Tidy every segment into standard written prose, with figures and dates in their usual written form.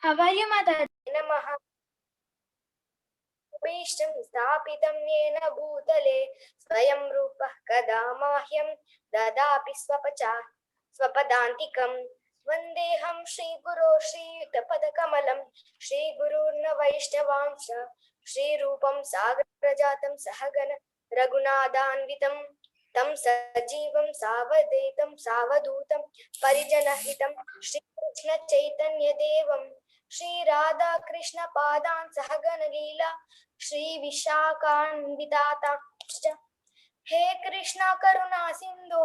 How are you, Mataji? Namaha. भीष्टं स्थापितं येन भूतले स्वयं रूपः कदा माह्यं ददापि स्वपदान्तिकं वन्देऽहं श्रीगुरो श्रीयुतपदकमलं श्रीगुरूर्न वैष्णवांश श्रीरूपं सागरजातं सहगण रघुनाथान्वितं तं सजीवं सावधूतं सावधूतं परिजनहितं श्रीकृष्ण चैतन्यदेवं श्री राधा कृष्ण पादान सहगण लीला श्री विशाखान्विताता हे कृष्णा करुणा सिंधु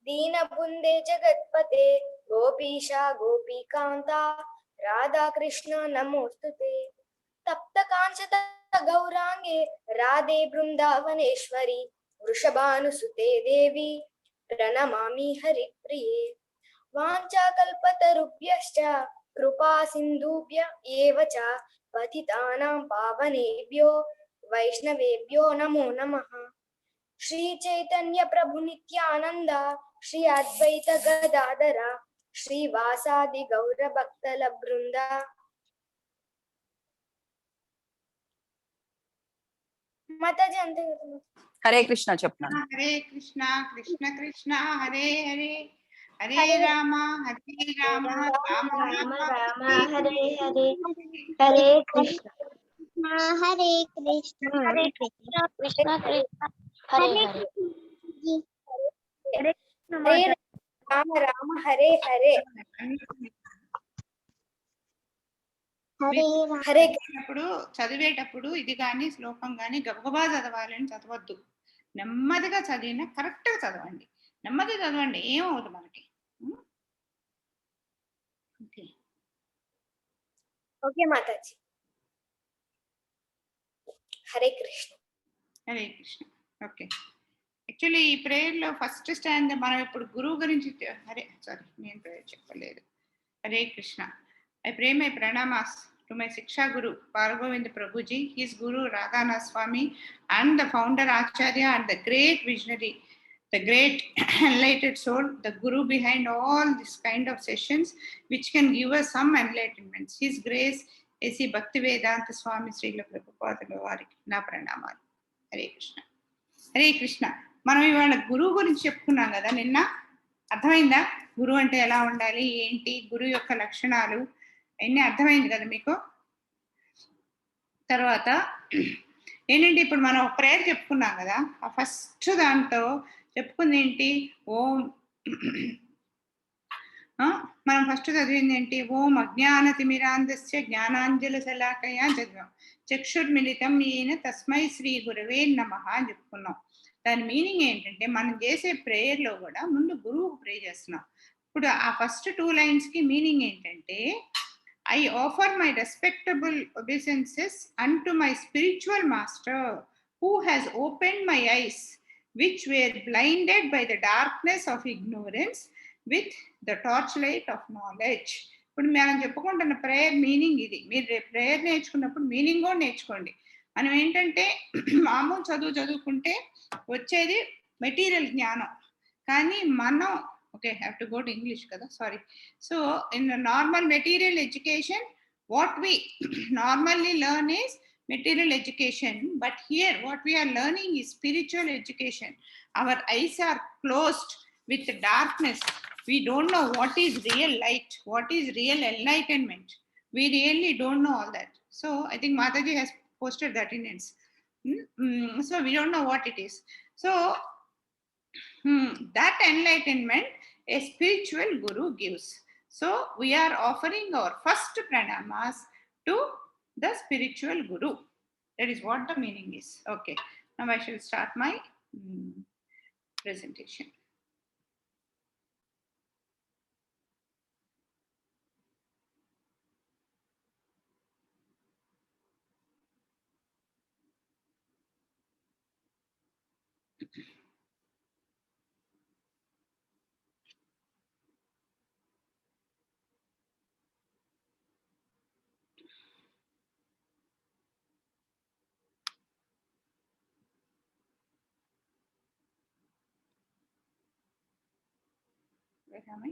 दीन बुंदे जगतपते गोपीशा गोपीकांता राधा कृष्ण नमोस्तुते तप्त कांचन गौरांगे राधे बृंदावनेश्वरी वृषभानुसुते देवी प्रणमामि हरिप्रिये वाञ्छाकल्पतरुभ्यश्च कृपा सिन्धुभ्य एव च पतितानां पावनेभ्यो वैष्णवेभ्यो नमो नमः। श्री चैतन्य प्रभु नित्यानंद श्री अद्वैत गदाधर श्री वासादि गौर भक्तल वृंद माताजी अंते हरे कृष्ण चपना हरे कृष्णा कृष्ण कृष्ण हरे हरे हरे राम राम राम हरे हरे हरे कृष्ण हरे कृष्ण हरे कृष्ण कृष्ण कृष्ण हरे हरे हरे राम राम हरे हरे हरे చదివేటప్పుడు ఇది కానీ శ్లోకం కానీ గబగబా చదవాలని చదవద్దు. నెమ్మదిగా చదివిన కరెక్ట్గా చదవండి. నెమ్మదిగా చదవండి, ఏమవుతుంది మనకి. Okay okay Mataji. Hare Krishna. Hare Krishna. Okay, actually ఈ ప్రేయర్లో ఫస్ట్ స్టాండ్ మనం ఇప్పుడు గురువు గురించి నేను ప్రేయర్ చెప్పలేదు. Hare Krishna. I pray my pranamas to my Siksha Guru, Bhargovind Prabhuji, his Guru Radhana Swami, and the founder Acharya and the great visionary, the great enlightened soul, the Guru behind all this kind of sessions, which can give us some enlightenment. His grace, A.C. Bhaktivedanta Swami Srila Prabhupada Variki, na pranamalu. Hare Krishna. Hare Krishna. మనం ఇవాళ గురువు గురించి చెప్పుకున్నాం కదా నిన్న. అర్థమైందా గురువు అంటే ఎలా ఉండాలి, ఏంటి, గురువు యొక్క లక్షణాలు అన్నీ అర్థమైంది కదా మీకు. తర్వాత ఏంటంటే ఇప్పుడు మనం ఒక ప్రేయర్ చెప్పుకున్నాం కదా, ఆ ఫస్ట్ దాంట్లో చెప్పుకుంది ఏంటి, ఓం మనం ఫస్ట్ చదివింది ఏంటి, ఓం అజ్ఞానతిమిరాంధస్య జ్ఞానాంజలి శలాకయా చదివాం. చక్షుర్మిలితం ఈయన తస్మై శ్రీ గురవే నమః అని చెప్పుకున్నాం. దాని మీనింగ్ ఏంటంటే మనం చేసే ప్రేయర్లో కూడా ముందు గురువుకు ప్రే చేస్తున్నాం. ఇప్పుడు ఆ ఫస్ట్ 2 లైన్స్కి మీనింగ్ ఏంటంటే, I offer my respectable obeisances unto my spiritual master who has opened my eyes which were blinded by the darkness of ignorance with the torchlight of knowledge. ఇప్పుడు మనం చెప్పుకుంటున్న ప్రేయర్ మీనింగ్ ఇది. మీరు prayer నేర్చుకున్నప్పుడు meaning కూడా నేర్చుకోండి. మనం ఏంటంటే మామూలు చదువుకుంటే వచ్చేది మెటీరియల్ జ్ఞానం, కానీ మనం have to go to English kada, sorry. So in the normal material education, what we normally learn is material education, but here what we are learning is spiritual education. Our eyes are closed with darkness. We don't know what is real light, what is real enlightenment. We really don't know all that. So I think Mataji has posted that in its. So we don't know what it is. So that enlightenment a spiritual guru gives. So we are offering our first pranamas to the spiritual guru. That is what the meaning is. Okay, now I shall start my presentation. Where am I?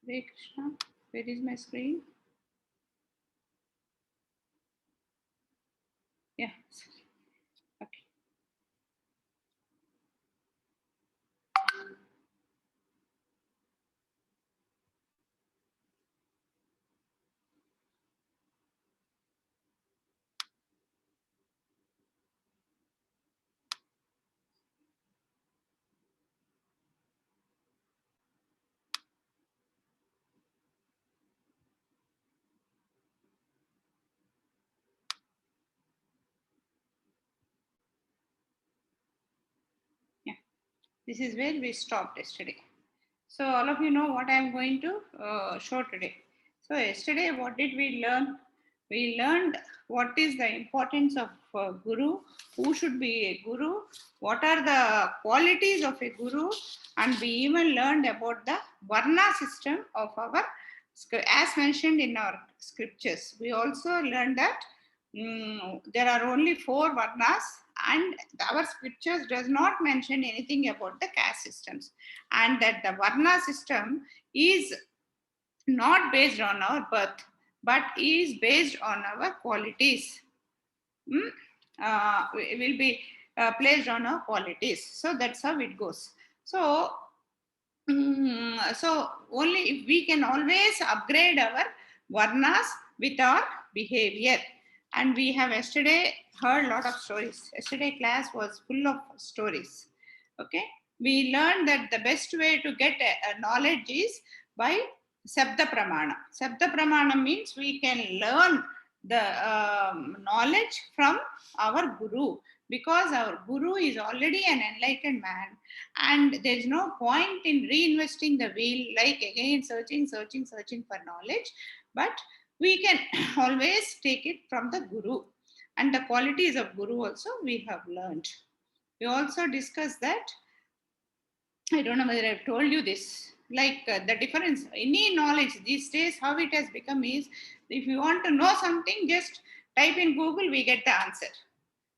Hare Krishna. Where is my screen? Yeah. Okay. Yeah. This is where we stopped yesterday. So all of you know what I am going to show today. So yesterday, what did we learn? We learned what is the importance of guru, who should be a guru, what are the qualities of a guru, and we even learned about the varna system of our, as mentioned in our scriptures. We also learned that there are only 4 varnas, and our scriptures does not mention anything about the caste systems, and that the varna system is not based on our birth but is based on our qualities. Will be placed on our qualities. So that's how it goes. So so only if we can always upgrade our varnas with our behavior. And we have yesterday heard a lot of stories. Yesterday class was full of stories. Okay, we learned that the best way to get a knowledge is by sabda pramana. Sabda pramana means we can learn the knowledge from our guru, because our guru is already an enlightened man, and there is no point in reinvesting the wheel, like again searching for knowledge, but we can always take it from the guru. And the qualities of guru also we have learned. We also discussed that, I don't know whether I've told you this, like the difference, any knowledge these days, how it has become is, if you want to know something, just type in Google, we get the answer.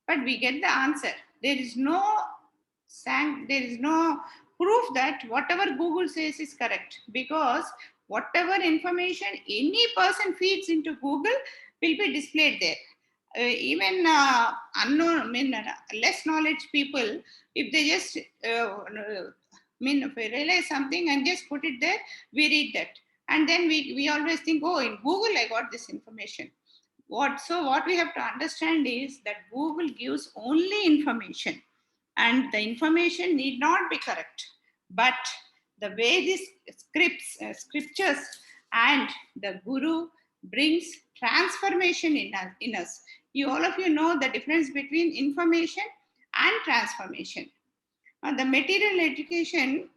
But we get the answer. There is no proof that whatever Google says is correct, because whatever information any person feeds into Google will be displayed there. Even unknown, less knowledge people, if they just if we realize something and just put it there, we read that, and then we always think, oh, in Google I got this information. What we have to understand is that Google gives only information, and the information need not be correct, but the way these scriptures and the guru brings transformation in us. You, all of you know the difference between information and transformation. The material education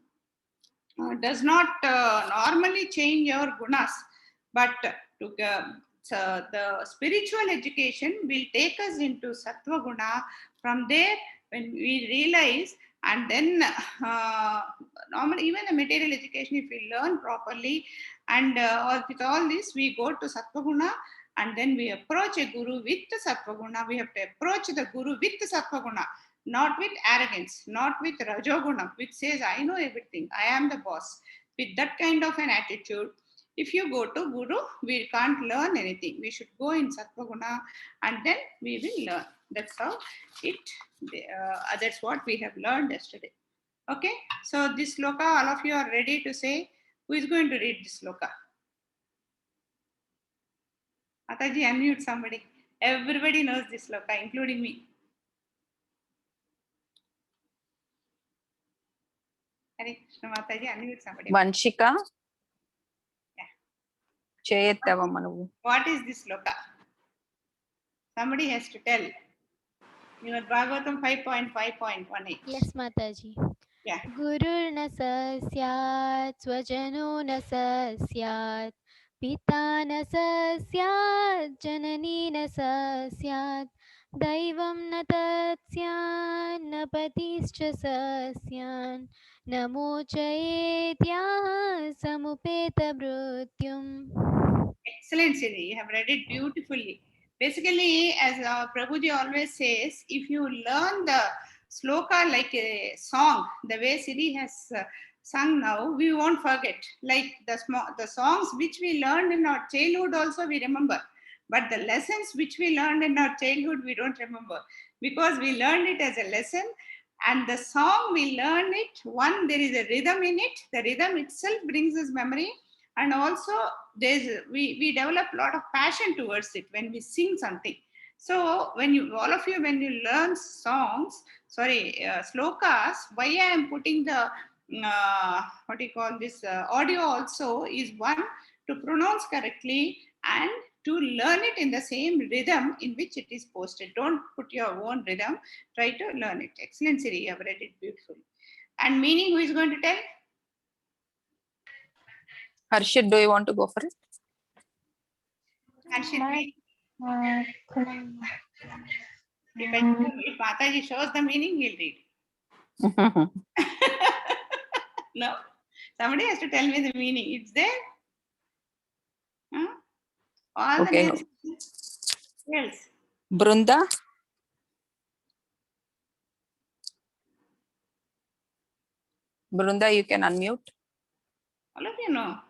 does not normally change our gunas, but so the spiritual education will take us into sattva guna. From there, when we realize, and then normally even the material education, if we learn properly, and with all this, we go to sattva guna, and then we approach a guru with the sattva guna. We have to approach the guru with the sattva guna, not with arrogance, not with rajoguna, which says, I know everything, I am the boss. With that kind of an attitude, if you go to Guru, we can't learn anything. We should go in Sattvaguna, and then we will learn. That's how it, that's what we have learned yesterday. Okay, so this sloka, all of you are ready to say, who is going to read this sloka? Ataji, unmute somebody. Everybody knows this sloka, including me. Hare Krishna, Mataji, unmute somebody. Vanshika. Yeah. Cheyettavamma nuvu. What is this sloka? Somebody has to tell. Your Bhagavatam 5.5.18. Yes, Mataji. Yeah. Gurur na sasyat, swajano na sasyat, pita na sasyat, janani na sasyat, daivam na tatsyan, na patischa sasyan, namo chayetya samupeta mrutyum. Excellent, Siri. You have read it beautifully. Basically, as Prabhuji always says, if you learn the sloka like a song, the way Siri has sung now, we won't forget. Like the songs which we learned in our childhood also we remember. But the lessons which we learned in our childhood, we don't remember. Because we learned it as a lesson. And the song, we learn it. One, there is a rhythm in it. The rhythm itself brings us memory. And also, we develop a lot of passion towards it when we sing something. So when you learn songs, slokas, why I am putting the what do you call this audio also is one, to pronounce correctly and to learn it in the same rhythm in which it is posted. Don't put your own rhythm. Try to learn it. Excellent, Siri. You have read it beautifully. And meaning, who is going to tell? Harshit, do you want to go for it? Harshit, if Mataji shows the meaning, he'll read. No? Somebody has to tell me the meaning. It's there? Huh? All Okay. the else. Brunda? Brunda, you can unmute. All of you know.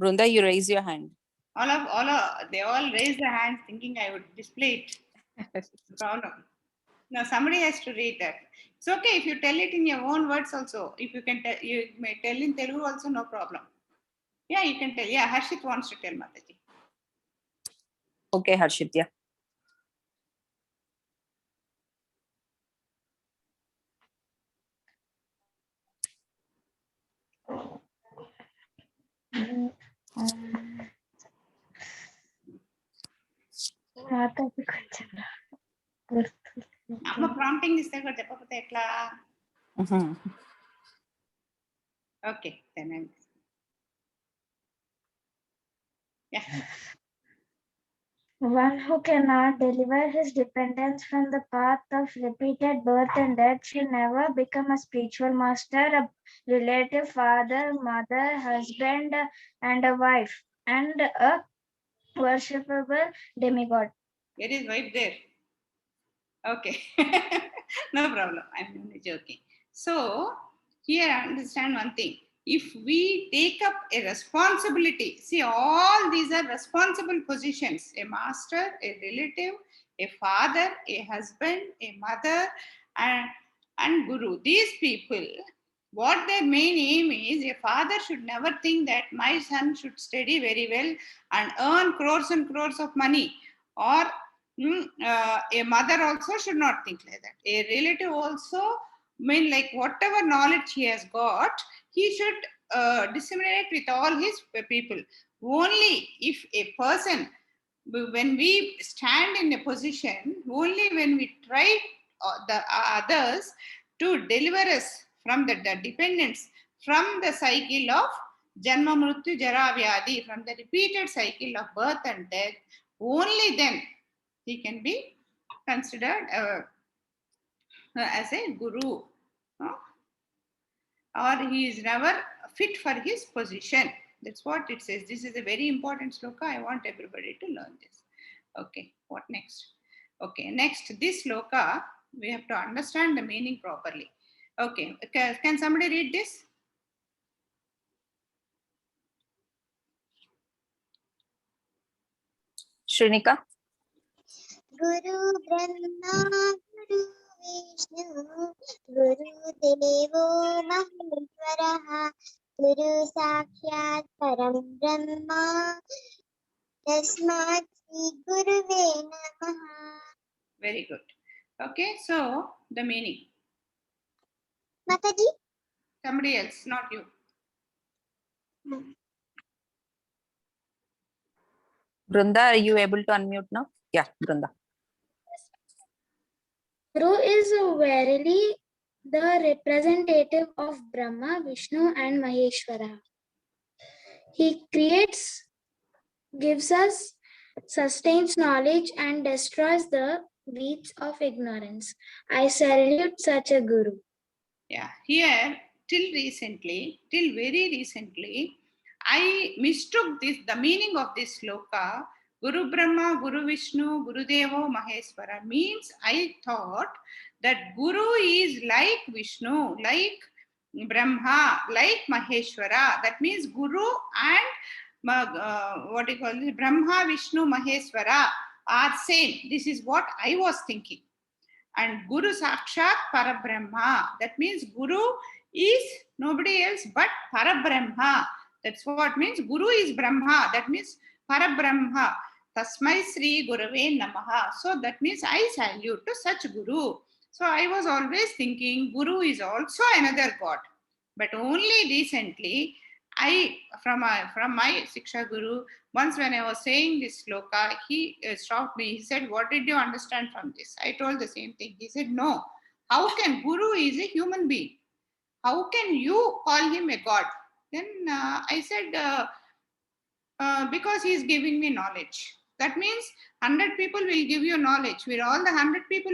Brunda, you raise your hand. They all raise their hands thinking I would display it. No problem. Now somebody has to read that. It's okay if you tell it in your own words also. If you can tell, you may tell in Telugu also, no problem. Yeah, you can tell. Yeah, Harshit wants to tell Mataji. Okay, Harshit, yeah. Amma prompting is there. Okay, then I'm. Yeah. One who cannot deliver his dependents from the path of repeated birth and death should never become a spiritual master, a relative, father, mother, husband, and a wife, and a worshipable demigod. Where is wife there? Okay. No problem. I'm only joking. So, here understand one thing. If we take up a responsibility, see, all these are responsible positions: a master, a relative, a father, a husband, a mother, and guru. These people, what their main aim is, a father should never think that my son should study very well and earn crores and crores of money, or a mother also should not think like that. A relative also, like whatever knowledge he has got, he should disseminate with all his people. Only if a person, when we stand in a position, only when we try the others to deliver us from the dependence, from the cycle of Janma Mrityu Jara Vyadi, from the repeated cycle of birth and death, only then he can be considered as a guru, or he is never fit for his position. That's what it says. This is a very important sloka. I want everybody to learn this. Okay, what next? Okay, next, this sloka, we have to understand the meaning properly. Okay, can somebody read this? Shrinika? Guru Brahma, Guru Vishnu, Guru Devo Maheshwaraha, Guru Sakshat Param Brahma, Tasmat Shri Guruve Namaha. Very good. Okay, so the meaning. Mataji? Somebody else, not you. Brunda, are you able to unmute now? Yeah, Brunda. Guru is verily the representative of Brahma, Vishnu, and Maheshwara. He creates, gives us, sustains knowledge, and destroys the weeds of ignorance. I salute such a Guru. Yeah, here, till very recently, I mistook the meaning of this sloka. Guru Brahma, Guru Vishnu, Guru Devo Maheshwara means I thought that Guru is like Vishnu, like Brahma, like Maheshwara. That means Guru and what do you call it? Brahma, Vishnu, Maheshwara are same. This is what I was thinking. And Guru Sakshat Parabrahma. That means Guru is nobody else but Parabrahma. That's what means. Guru is Brahma. That means Parabrahma. Tasmai Sri Gurave Namaha. So that means I salute to such Guru. So I was always thinking Guru is also another God. But only recently, from my Siksha Guru, once when I was saying this sloka, he stopped me. He said, "What did you understand from this?" I told the same thing. He said, "No. How can Guru is a human being? How can you call him a God?" Then I said, because he is giving me knowledge. That means 100 people will give you knowledge. Where all the 100 people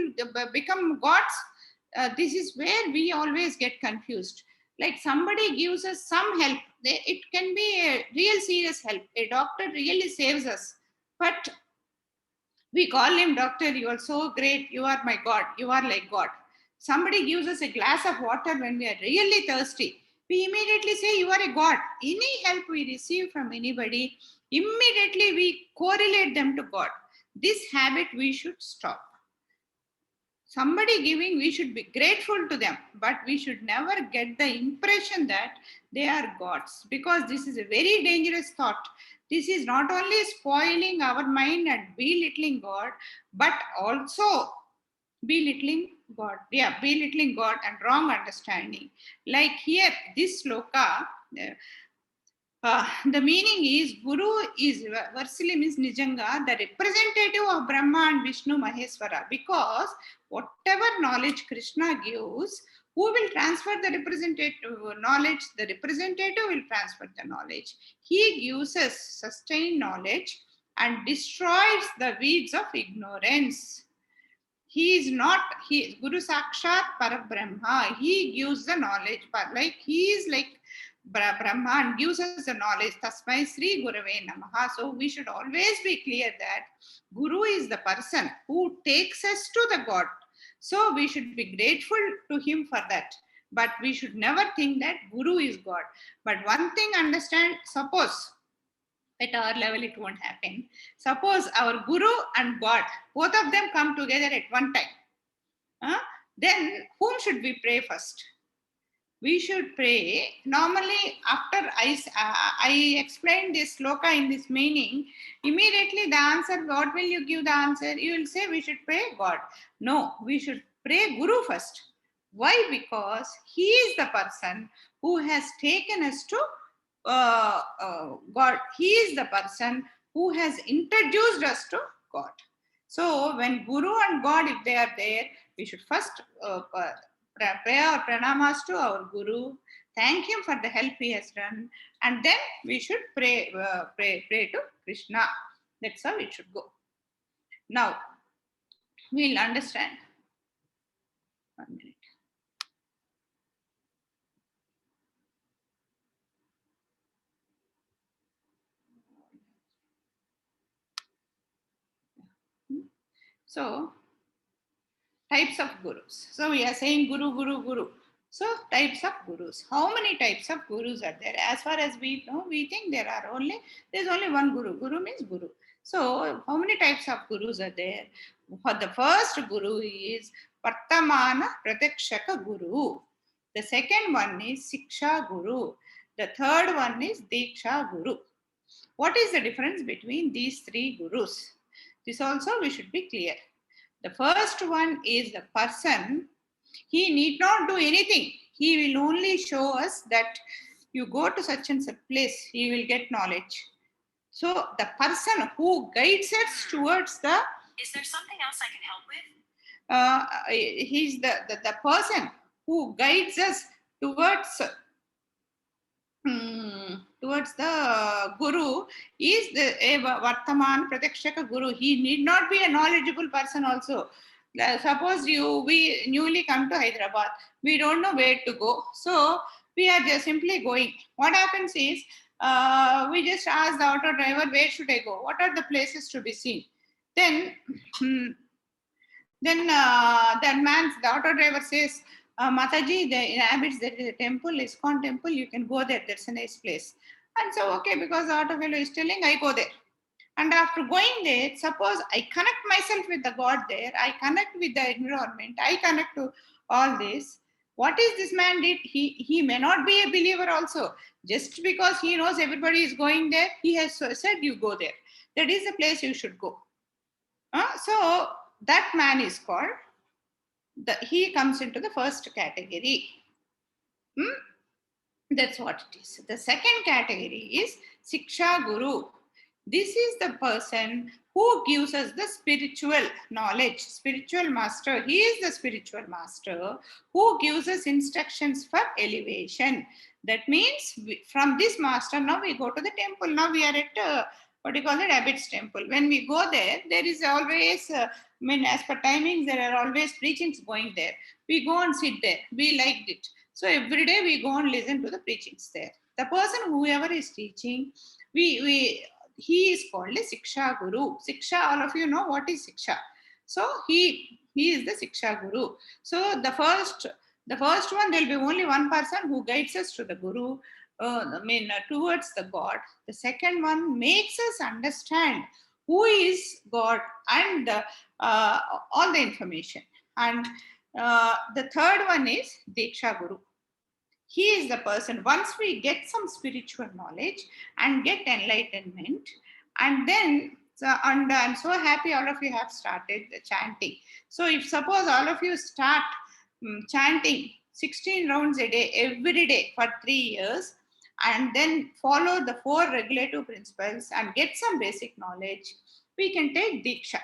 become gods, this is where we always get confused. Like somebody gives us some help. It can be a real serious help. A doctor really saves us. But we call him doctor, you are so great, you are my God, you are like God. Somebody gives us a glass of water when we are really thirsty. We immediately say, you are a God. Any help we receive from anybody, immediately we correlate them to God. This habit we should stop. Somebody giving, we should be grateful to them, but we should never get the impression that they are gods, because this is a very dangerous thought. This is not only spoiling our mind and belittling God, but also belittling God. Yeah, belittling God and wrong understanding. Like here, this sloka, the meaning is Guru is Varsili means Nijanga, the representative of Brahma and Vishnu Maheswara, because whatever knowledge Krishna gives, who will transfer the representative knowledge? The representative will transfer the knowledge. He gives us sustained knowledge and destroys the weeds of ignorance. He is not, he is Guru Sakshat Parabrahma. He gives the knowledge, but like he is like Brahma and gives us the knowledge. Tasmai Sri Gurave Namaha. So we should always be clear that Guru is the person who takes us to the God. So we should be grateful to him for that. But we should never think that Guru is God. But one thing understand, suppose at our level it won't happen. Suppose our Guru and God, both of them come together at one time. Then whom should we pray first? We should pray. Normally, after I explained this sloka in this meaning, immediately the answer, what will you give the answer? You will say we should pray God. No, we should pray Guru first. Why? Because he is the person who has taken us to God. He is the person who has introduced us to God. So when Guru and God, if they are there, we should first pray our pranamas to our Guru, thank him for the help he has done, and then we should pray to Krishna. That's how it should go. Now, we'll understand. 1 minute. So, types of gurus. So we are saying Guru, Guru, Guru. So types of gurus. How many types of gurus are there? As far as we know, we think there's only one Guru. Guru means Guru. So how many types of gurus are there? For the first Guru is Vartamana Pratyakshaka Guru. The second one is Siksha Guru. The third one is Diksha Guru. What is the difference between these three gurus? This also we should be clear. The first one is the person, he need not do anything. He will only show us that you go to such and such place, he will get knowledge. So the person who guides us towards the... Is there something else I can help with? He's the person who guides us towards the Guru is the Vartaman Pratyakshaka Guru. He need not be a knowledgeable person also. Suppose we newly come to Hyderabad, we don't know where to go, so we are just simply going. What happens is, we just ask the auto driver, where should I go? What are the places to be seen? Then Then that man's the auto driver says, Mataji, in Abbots there is a temple, ISKCON temple, you can go there, that's a nice place. And so, okay, because the auto fellow is telling, I go there. And after going there, suppose I connect myself with the God there, I connect with the environment, I connect to all this. What is this man did? He may not be a believer also. Just because he knows everybody is going there, he has said, you go there. That is the place you should go. So that man is called, he comes into the first category. That's what it is. The second category is Siksha Guru. This is the person who gives us the spiritual knowledge, spiritual master. He is the spiritual master who gives us instructions for elevation. That means from this master, now we go to the temple. Now we are at, what do you call it, Abbots temple. When we go there, there is always, as per timings, there are always preachings going there. We go and sit there. We liked it. So every day we go and listen to the preachings there. The person, whoever is teaching, he is called a Siksha Guru. Siksha, all of you know what is Siksha. So he is the Siksha Guru. So the first one, there will be only one person who guides us to the Guru, towards the God. The second one makes us understand who is God and all the information. And the third one is Diksha Guru. He is the person, once we get some spiritual knowledge and get enlightenment, and then, and I'm so happy all of you have started the chanting. So if suppose all of you start chanting 16 rounds a day, every day for 3 years, and then follow the 4 regulative principles and get some basic knowledge, we can take Diksha.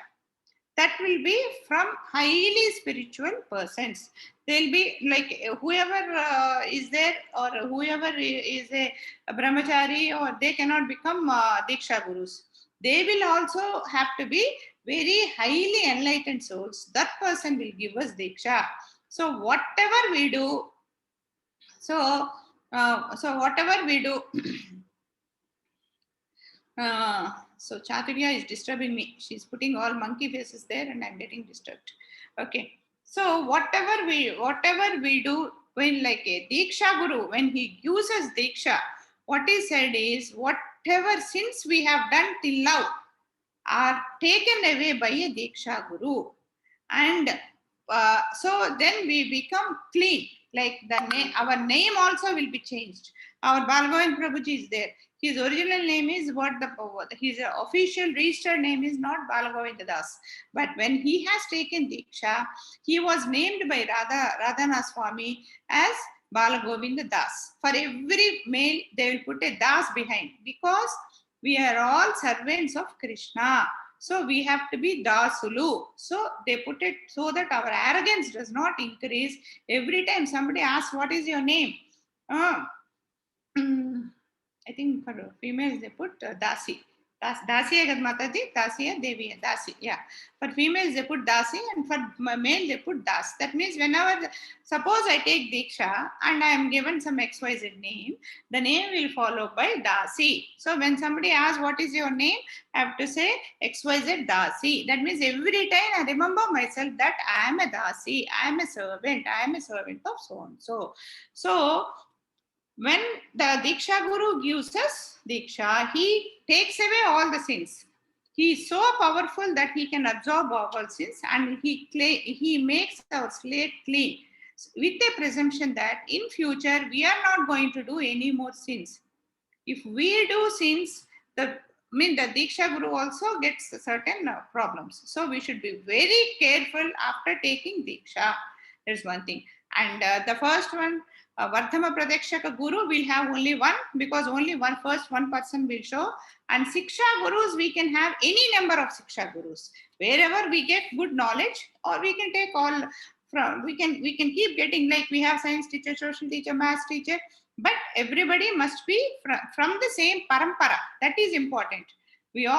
That will be from highly spiritual persons. They'll be like whoever is there, or whoever is a brahmachari, or they cannot become Diksha Gurus. They will also have to be very highly enlightened souls. That person will give us Diksha. So whatever we do, so whatever we do, so Chaturya is disturbing me. She's putting all monkey faces there and I'm getting disturbed. Okay. So whatever we do, when like a Diksha Guru, when he gives us Diksha, what he said is, whatever sins we have done till now are taken away by a Diksha Guru. And so then we become clean. Like our name also will be changed. Our Balgovind Prabhuji is there. His original name is his official registered name is not Balagovinda Das. But when he has taken Diksha, he was named by Radhana Swami as Balagovinda Das. For every male, they will put a Das behind, because we are all servants of Krishna. So we have to be Dasulu. So they put it so that our arrogance does not increase. Every time somebody asks, what is your name? I think for females they put Dasi. Dasi agar Mataji, Dasi Devi, Dasi. Yeah. For females they put Dasi, and for male they put Das. That means whenever, suppose I take Diksha and I am given some XYZ name, the name will follow by Dasi. So when somebody asks what is your name, I have to say XYZ Dasi. That means every time I remember myself that I am a Dasi, I am a servant of so and so. So when the Diksha Guru gives us Diksha, he takes away all the sins. He is so powerful that he can absorb all sins, and he makes our slate clean, with a presumption that in future we are not going to do any more sins. If we do sins, the Diksha Guru also gets certain problems. So we should be very careful after taking Diksha. There's one thing. And the first one, Vardhama Pradekshaka Guru, will have only one, because only one person will show. And Siksha Gurus, we can have any number of Siksha Gurus. Wherever we get good knowledge, or we can take all from, we can keep getting, like we have science teacher, social teacher, maths teacher, but everybody must be from the same parampara. That is important. We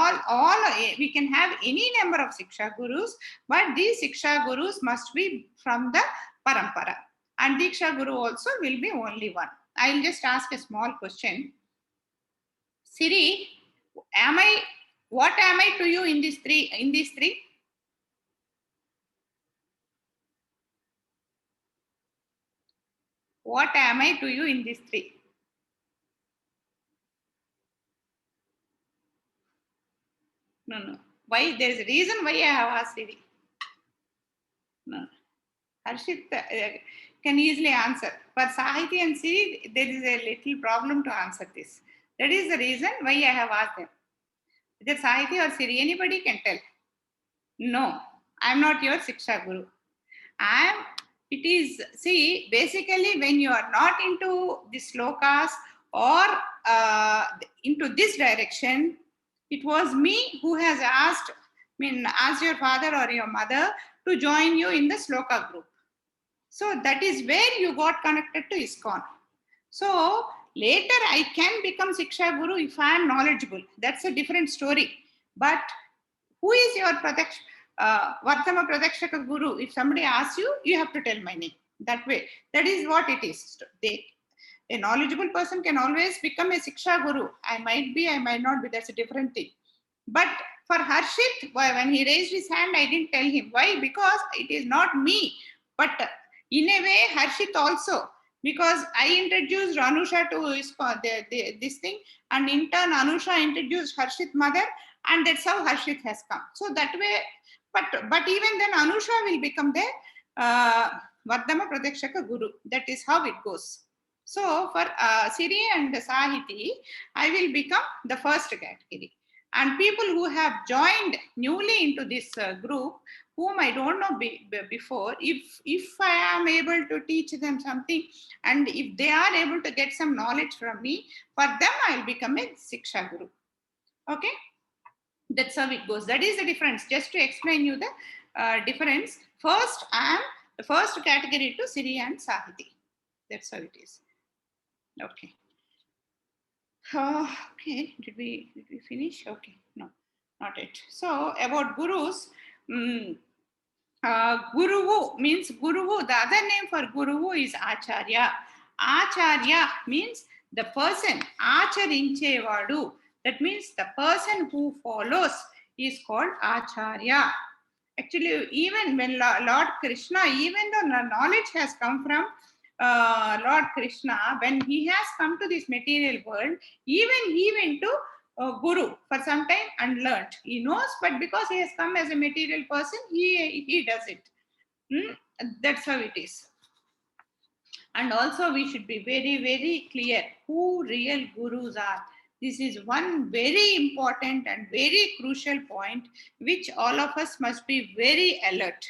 we can have any number of Siksha Gurus, but these Siksha Gurus must be from the parampara. And Diksha Guru also will be only one. I'll just ask a small question. Siri, what am I to you in these three? What am I to you in these three? No. Why? There is a reason why I have asked Siri. No. Harshit can easily answer. For Sahiti and Siri, there is a little problem to answer this. That is the reason why I have asked them. Whether Sahiti or Siri, anybody can tell. No, I am not your Siksha Guru. It is, see, basically when you are not into the slokas or into this direction, it was me who has asked your father or your mother to join you in the sloka group. So that is where you got connected to ISKCON. So later I can become Siksha Guru if I am knowledgeable. That's a different story. But who is your Vartama Pradakshaka Guru? If somebody asks you, you have to tell my name. That way. That is what it is. A knowledgeable person can always become a Siksha Guru. I might be, I might not be. That's a different thing. But for Harshit, when he raised his hand, I didn't tell him. Why? Because it is not me. But in a way, Harshit also. Because I introduced Anusha to this thing. And in turn, Anusha introduced Harshit mother. And that's how Harshit has come. So that way, but even then Anusha will become the Vardhama Pradakshaka Guru. That is how it goes. So for Siri and Sahiti, I will become the first category. And people who have joined newly into this group, whom I don't know before, if I am able to teach them something, and if they are able to get some knowledge from me, for them I will become a Siksha Guru. Okay? That's how it goes. That is the difference. Just to explain you the difference. First, I am the first category to Siri and Sahiti. That's how it is. Okay. Okay. Did we finish? Okay. No, not yet. So about gurus, Guruvu means Guruvu. The other name for Guruvu is Acharya. Acharya means the person. Acharinchevadu. That means the person who follows is called Acharya. Actually, even when Lord Krishna, even though knowledge has come from Lord Krishna, when he has come to this material world, even he went to Guru for some time and learnt. He knows, but because he has come as a material person, he does it. That's how it is. And also we should be very, very clear who real gurus are. This is one very important and very crucial point which all of us must be very alert.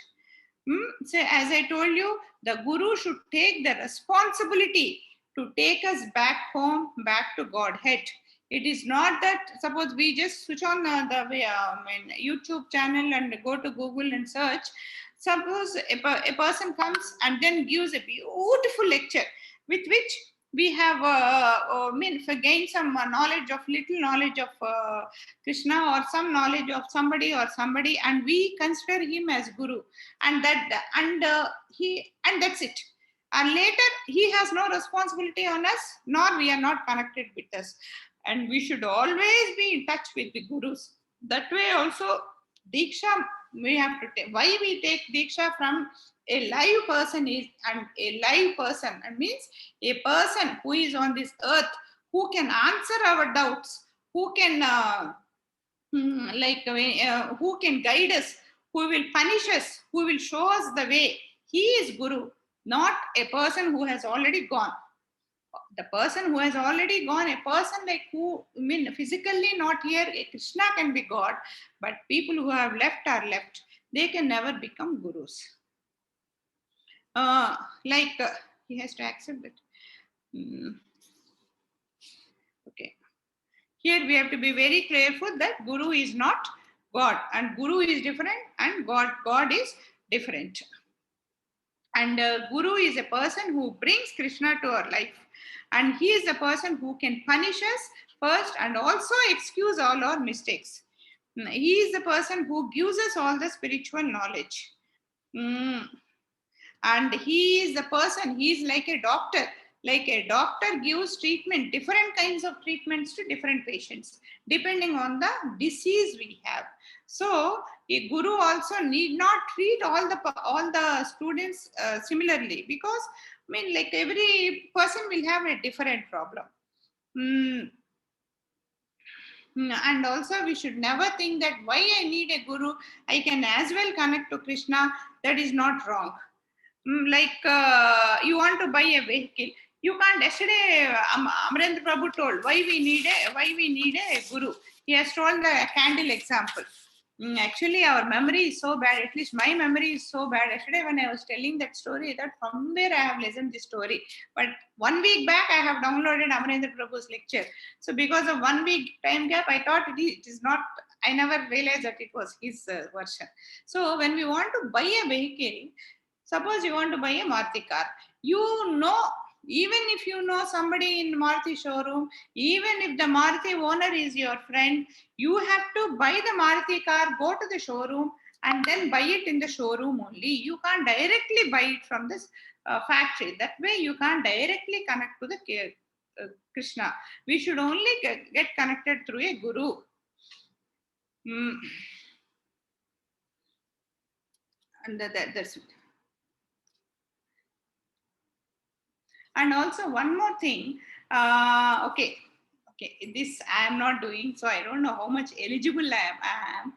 So as I told you, the guru should take the responsibility to take us back home, back to Godhead. It is not that suppose we just switch on the YouTube channel and go to Google and search. Suppose a person comes and then gives a beautiful lecture with which we have gained some little knowledge of Krishna or some knowledge of somebody, and we consider him as guru, and that's it. And later he has no responsibility on us, nor we are not connected with us. And we should always be in touch with the gurus. That way also, Diksha we have to take. Why we take Diksha from a live person is, and a live person, and means a person who is on this earth, who can answer our doubts, who can who can guide us, who will punish us, who will show us the way. He is Guru, not a person who has already gone. The person who has already gone, a person like who, physically not here, Krishna can be God, but people who have left are left. They can never become gurus. He has to accept that. Okay. Here we have to be very careful that Guru is not God, and Guru is different, and God is different. And Guru is a person who brings Krishna to our life. And he is the person who can punish us first and also excuse all our mistakes. He is the person who gives us all the spiritual knowledge. And he is the person, he is like a doctor. Like a doctor gives treatment, different kinds of treatments to different patients, depending on the disease we have. So a guru also need not treat all the students similarly, because mean, like every person will have a different problem. And also we should never think that why I need a guru, I can as well connect to Krishna. That is not wrong. You want to buy a vehicle, you can't. Yesterday Amarendra Prabhu told why we need a guru. He has told the candle example. Actually, our memory is so bad. At least my memory is so bad. Yesterday, when I was telling that story, that from where I have listened this story. But 1 week back, I have downloaded Amarendra Prabhu's lecture. So because of 1 week time gap, I thought it is not. I never realized that it was his version. So when we want to buy a vehicle, suppose you want to buy a Maruti car, you know. Even if you know somebody in Maruti showroom, even if the Maruti owner is your friend, you have to buy the Maruti car, go to the showroom, and then buy it in the showroom only. You can't directly buy it from this factory. That way, you can't directly connect to the Krishna. We should only get connected through a guru. And that's it. And also one more thing, okay, this I am not doing, so I don't know how much eligible I am.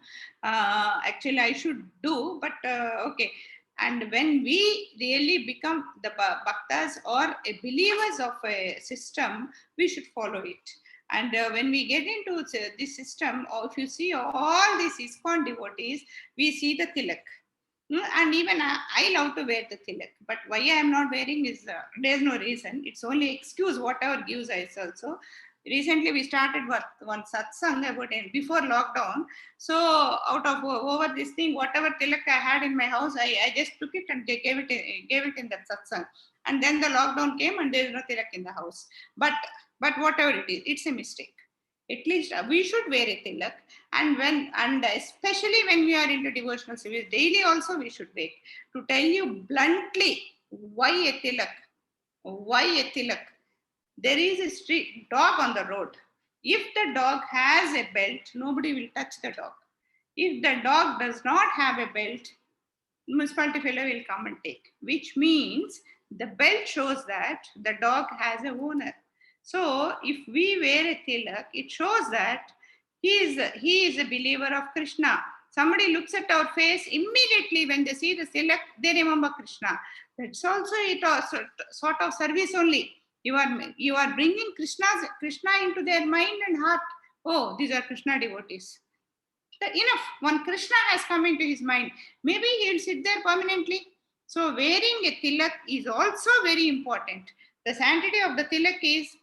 Actually, I should do, but okay. And when we really become the bhaktas or believers of a system, we should follow it. And when we get into this system, or if you see all these ISKCON devotees, we see the tilak. And even I love to wear the tilak, but why I am not wearing is there's no reason. It's only excuse whatever gives us also. Recently we started one satsang about it before lockdown. So out of over this thing, whatever tilak I had in my house, I just took it and gave it in that satsang. And then the lockdown came and there is no tilak in the house. But whatever it is, it's a mistake. At least we should wear a tilak, and especially when we are into devotional service, daily also we should wear. To tell you bluntly, why a tilak? Why a tilak? There is a street dog on the road. If the dog has a belt, nobody will touch the dog. If the dog does not have a belt, municipality fellow will come and take, which means the belt shows that the dog has a owner. So if we wear a tilak, it shows that he is a believer of Krishna. Somebody looks at our face, immediately when they see the tilak, they remember Krishna. That's also it, also sort of service only. You are bringing Krishna into their mind and heart. Oh, these are Krishna devotees. Enough. One Krishna has come into his mind. Maybe he'll sit there permanently. So wearing a tilak is also very important. The sanctity of the tilak is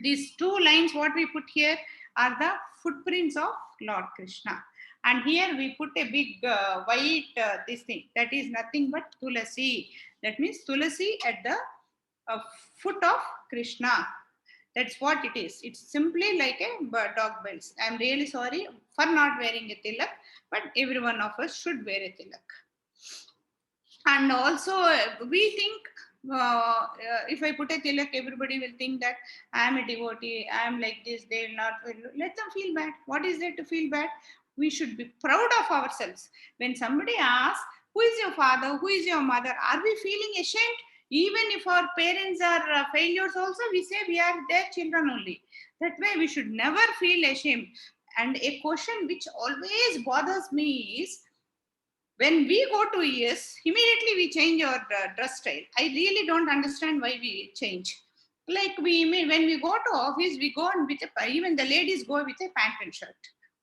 these two lines. What we put here are the footprints of Lord Krishna. And here we put a big white this thing. That is nothing but Tulasi. That means Tulasi at the foot of Krishna. That's what it is. It's simply like a dog bells. I'm really sorry for not wearing a tilak, but every one of us should wear a tilak. And also, we think if I put a tilak, everybody will think that I am a devotee, I am like this, they will not. Let them feel bad. What is there to feel bad? We should be proud of ourselves. When somebody asks, who is your father, who is your mother, are we feeling ashamed? Even if our parents are failures also, we say we are their children only. That way we should never feel ashamed. And a question which always bothers me is, when we go to US, immediately we change our dress style. I really don't understand why we change. Like when we go to office, we go on with even the ladies go with a pant and shirt.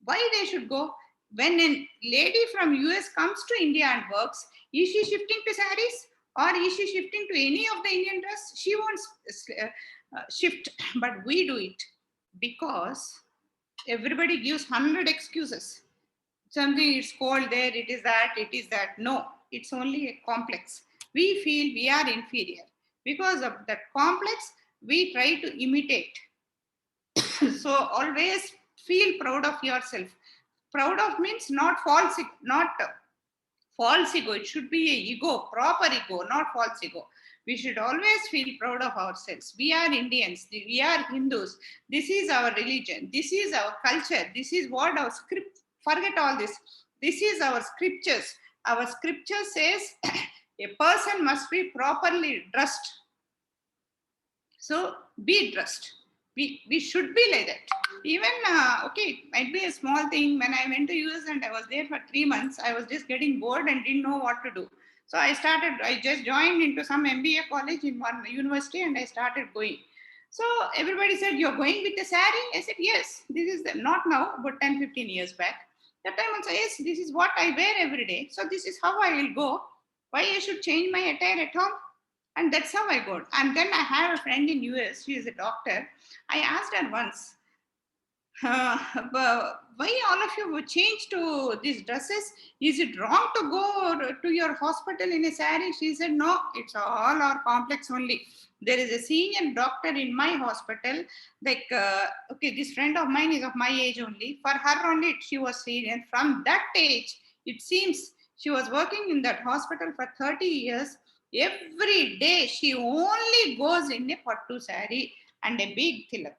Why they should go? When a lady from US comes to India and works, is she shifting to sarees? Or is she shifting to any of the Indian dress? She won't shift, but we do it because everybody gives 100 excuses. Something is cold there, it is that. No, it's only a complex. We feel we are inferior. Because of that complex, we try to imitate. So always feel proud of yourself. Proud of means not false ego. It should be a ego, proper ego, not false ego. We should always feel proud of ourselves. We are Indians, we are Hindus. This is our religion, this is our culture, this is what our script, forget all this. This is our scriptures. Our scripture says A person must be properly dressed. So be dressed. We should be like that. Even, okay, it might be a small thing. When I went to US and I was there for 3 months, I was just getting bored and didn't know what to do. So I just joined into some MBA college in one university and I started going. So everybody said, you're going with a sari? I said, yes, this is not now, but 10, 15 years back. That time also, yes, this is what I wear every day. So this is how I will go. Why I should change my attire at home? And that's how I got. And then I have a friend in US, she is a doctor. I asked her once, why all of you would change to these dresses? Is it wrong to go to your hospital in a sari? She said, no, it's all our complex only. There is a senior doctor in my hospital. Like, okay, this friend of mine is of my age only. For her only, she was senior. From that age, it seems she was working in that hospital for 30 years. Every day, she only goes in a pattu sari and a big tilak.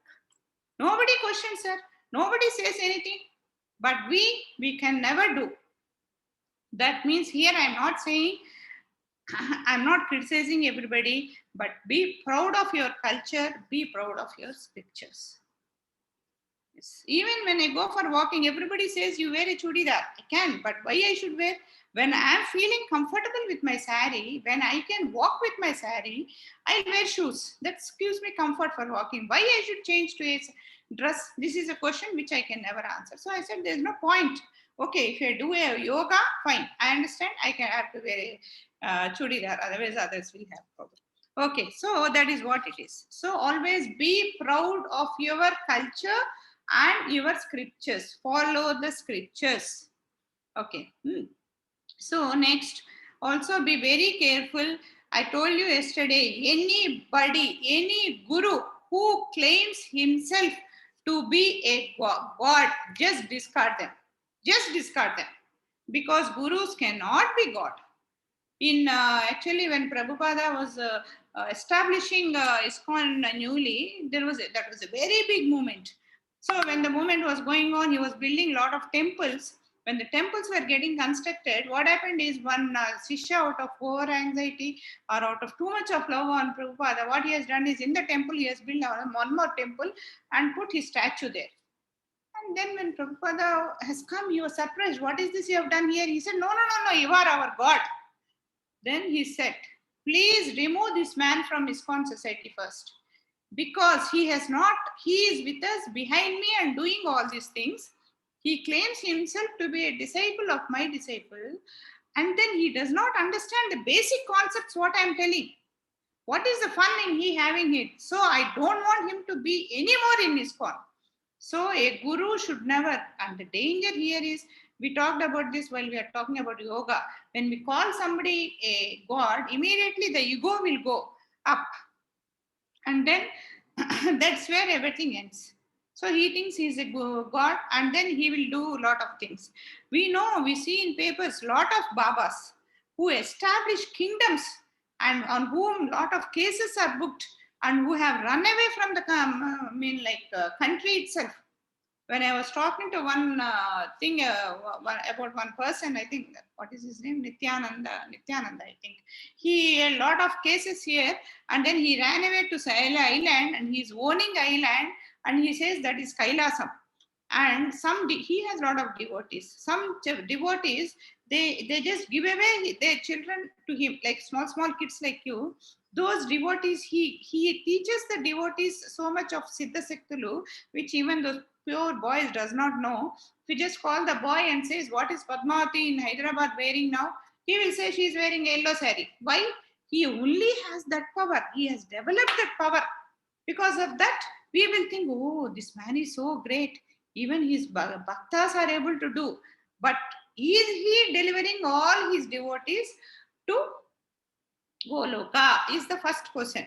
Nobody questions her. Nobody says anything. But we can never do. That means here I'm not saying, I'm not criticizing everybody, but be proud of your culture, be proud of your scriptures. Yes. Even when I go for walking, everybody says you wear a chudidar. I can, but why I should wear? When I'm feeling comfortable with my sari, when I can walk with my sari, I'll wear shoes. That gives me comfort for walking. Why I should change to a dress? This is a question which I can never answer. So I said, there's no point. Okay, if I do a yoga, fine. I understand. I can have to wear a chudidar. Otherwise, others will have problem. Okay, so that is what it is. So always be proud of your culture and your scriptures. Follow the scriptures. Okay. So next, also be very careful. I told you yesterday, anybody, any guru who claims himself to be a god, just discard them. Just discard them. Because gurus cannot be God. In actually, when Prabhupada was establishing ISKCON newly, that was a very big movement. So when the movement was going on, he was building a lot of temples. When the temples were getting constructed, what happened is one Sishya, out of over anxiety or out of too much of love on Prabhupada, what he has done is in the temple, he has built one more temple and put his statue there. And then when Prabhupada has come, he was surprised. What is this you have done here? He said, no, you are our God. Then he said, please remove this man from ISKCON society first. Because he is with us behind me and doing all these things. He claims himself to be a disciple of my disciple. And then he does not understand the basic concepts what I am telling. What is the fun in he having it? So I don't want him to be anymore in ISKCON. So a guru should never, and the danger here is, we talked about this while we are talking about yoga. When we call somebody a god, immediately the ego will go up. And then that's where everything ends. So he thinks he's a god and then he will do a lot of things. We see in papers a lot of Babas who establish kingdoms and on whom a lot of cases are booked and who have run away from the country itself. When I was talking to one thing about one person, I think, what is his name? Nityananda, I think. He a lot of cases here, and then he ran away to Saila Island, and he's owning island, and he says that is Kailasam. And he has a lot of devotees. Some devotees, they just give away their children to him, like small kids like you. Those devotees, he teaches the devotees so much of Siddha Sektulu, which even those pure boys does not know. If you just call the boy and says, what is Padmavati in Hyderabad wearing now? He will say she is wearing a yellow sari. Why? He only has that power. He has developed that power. Because of that, we will think, oh, this man is so great. Even his bhaktas are able to do. But is he delivering all his devotees to Goloka? Is the first question.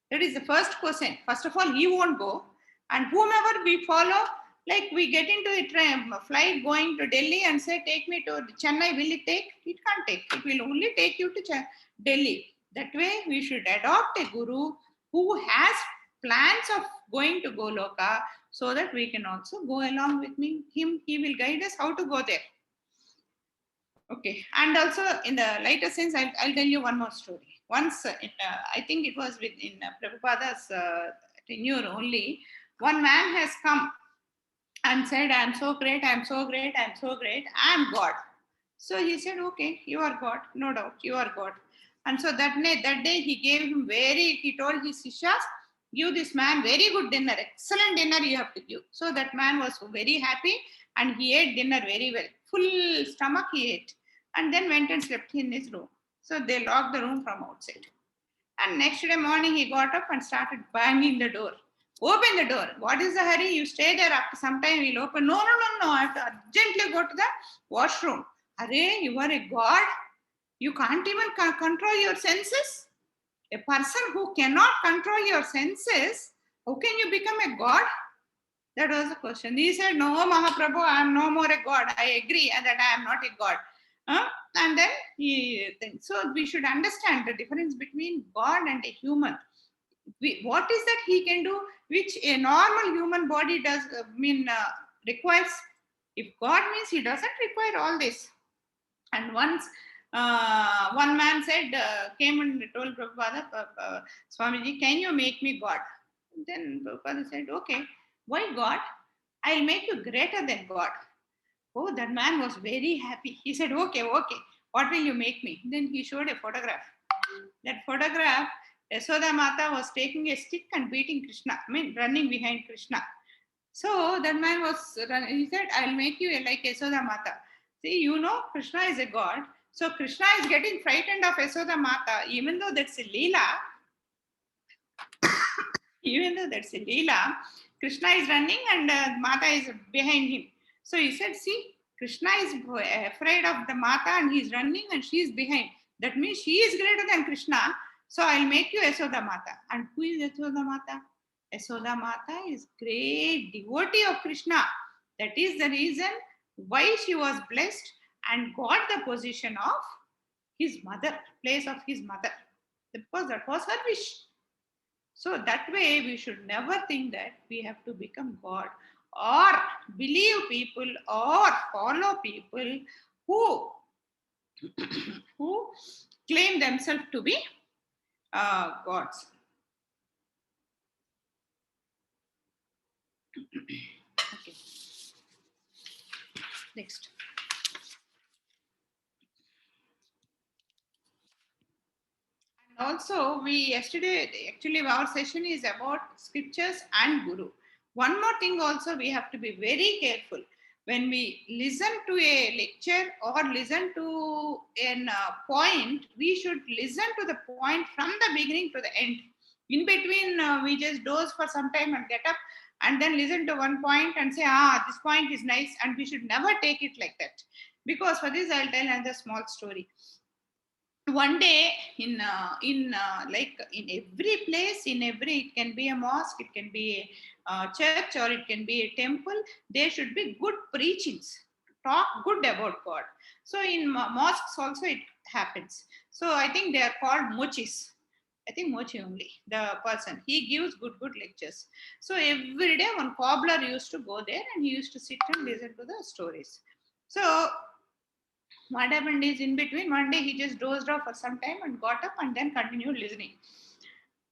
That is the first question. First of all, he won't go. And whomever we follow, like we get into a flight going to Delhi and say, take me to Chennai, will it take? It can't take. It will only take you to Delhi. That way, we should adopt a guru who has plans of going to Goloka so that we can also go along with him. He will guide us how to go there. Okay, and also in the lighter sense, I'll tell you one more story. Once, I think it was in Prabhupada's tenure only, one man has come and said, I'm so great, I'm so great, I'm so great, I'm God. So he said, okay, you are God, no doubt, you are God. And so that day he told his Sishas, give this man very good dinner, excellent dinner you have to give. So that man was very happy and he ate dinner very well. Full stomach he ate. And then went and slept in his room. So they locked the room from outside. And next day morning, he got up and started banging the door. Open the door. What is the hurry? You stay there. After some time, we'll open. No. I have to urgently go to the washroom. Arey, you are a god. You can't even control your senses. A person who cannot control your senses, how can you become a god? That was the question. He said, no, Mahaprabhu, I am no more a god. I agree that I am not a god. And then so we should understand the difference between God and a human. What is that he can do, which a normal human body does requires? If God means he doesn't require all this. And once one man said, came and told Prabhupada, Swamiji, can you make me God? Then Prabhupada said, okay, why God? I'll make you greater than God. Oh, that man was very happy. He said, okay, what will you make me? Then he showed a photograph. That photograph, Yashoda Mata was taking a stick and beating Krishna, running behind Krishna. So that man was, he said, I'll make you like Yashoda Mata. See, you know, Krishna is a god. So Krishna is getting frightened of Yashoda Mata, even though that's a Leela. Krishna is running and Mata is behind him. So he said, see, Krishna is afraid of the Mata and he's running and she is behind. That means she is greater than Krishna. So I'll make you Yashoda Mata. And who is Yashoda Mata? Yashoda Mata is great devotee of Krishna. That is the reason why she was blessed and got the position of his mother, place of his mother. Because that was her wish. So that way we should never think that we have to become God or believe people or follow people who claim themselves to be gods. Okay. Next. And also, actually our session is about scriptures and Guru. One more thing also, we have to be very careful. When we listen to a lecture or listen to a point, we should listen to the point from the beginning to the end. In between, we just doze for some time and get up and then listen to one point and say, this point is nice, and we should never take it like that. Because for this, I'll tell another small story. One day in every place, it can be a mosque, it can be a church, or it can be a temple, there should be good preachings, talk good about God. So in mosques also it happens. So I think they are called mochis. I think mochi only, the person, he gives good lectures. So every day one cobbler used to go there and he used to sit and listen to the stories. So what happened is, in between, one day he just dozed off for some time and got up and then continued listening.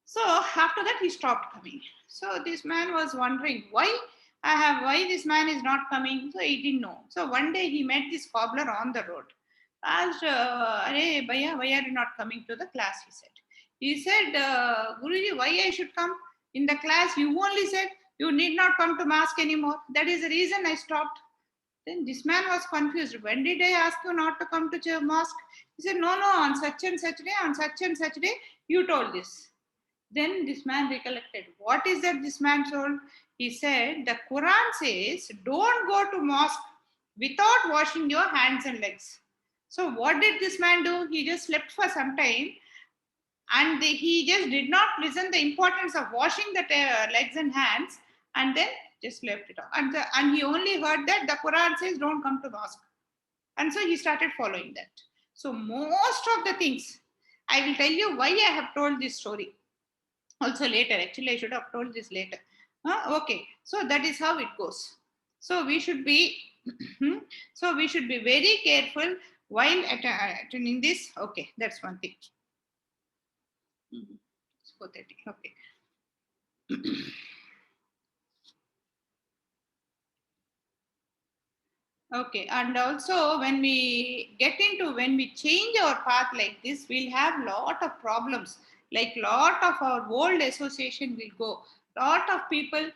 So after that he stopped coming. So this man was wondering why this man is not coming. So he didn't know. So one day he met this cobbler on the road. Asked, "Arey Bhaiya, why are you not coming to the class?" He said, "Guruji, why I should come? In the class you only said you need not come to mosque anymore. That is the reason I stopped." Then this man was confused. When did I ask you not to come to mosque? He said, no, on such and such day, you told this. Then this man recollected. What is that this man told? He said, the Quran says, don't go to mosque without washing your hands and legs. So what did this man do? He just slept for some time and he just did not listen the importance of washing the legs and hands, and then just left it off. And he only heard that the Quran says don't come to mosque. And so he started following that. So most of the things, I will tell you why I have told this story. Also later, actually I should have told this later. Okay, so that is how it goes. So we should be very careful while attending this, okay, that's one thing. It's 4:30, okay. Okay, and also when we change our path like this, we'll have lot of problems. Like lot of our old association will go. Lot of people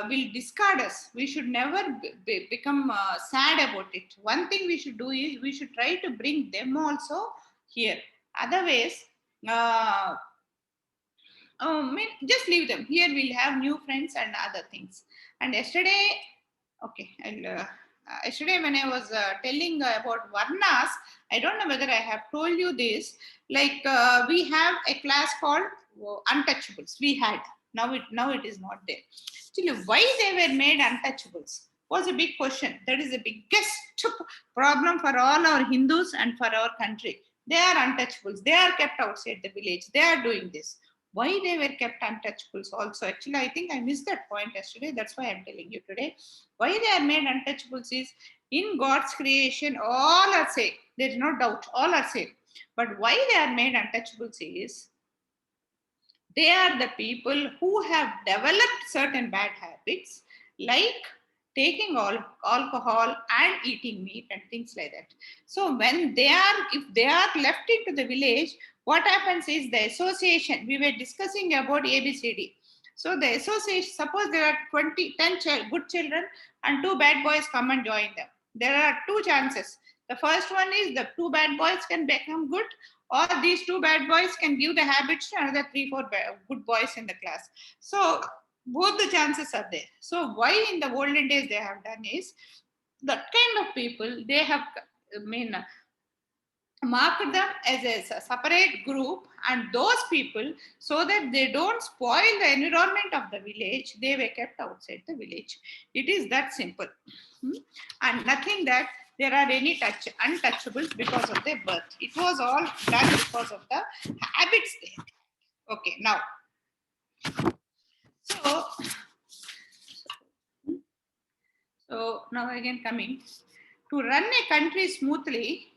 will discard us. We should never become sad about it. One thing we should do is we should try to bring them also here. Otherwise, just leave them here. We'll have new friends and other things. And yesterday, okay, yesterday when I was telling about Varnas, I don't know whether I have told you this. Like we have a class called Untouchables. We had, now it is not there. Actually, why they were made untouchables was a big question. That is the biggest problem for all our Hindus and for our country. They are untouchables. They are kept outside the village. They are doing this. Why they were kept untouchables also? Actually, I think I missed that point yesterday. That's why I'm telling you today. Why they are made untouchables is in God's creation, all are safe. There is no doubt. All are safe. But why they are made untouchables is they are the people who have developed certain bad habits, like taking alcohol and eating meat and things like that. So if they are left into the village, what happens is the association, we were discussing about ABCD. So the association, suppose there are 10 good children and 2 bad boys come and join them. There are 2 chances. The first one is the 2 bad boys can become good, or these 2 bad boys can give the habits to another 3-4 good boys in the class. So both the chances are there. So why in the olden days they have done is, that kind of people, they have mark them as a separate group, and those people, so that they don't spoil the environment of the village, they were kept outside the village. It is that simple. And nothing that there are any untouchables because of their birth. It was all done because of the habits there. Okay, now, so now again coming to run a country smoothly,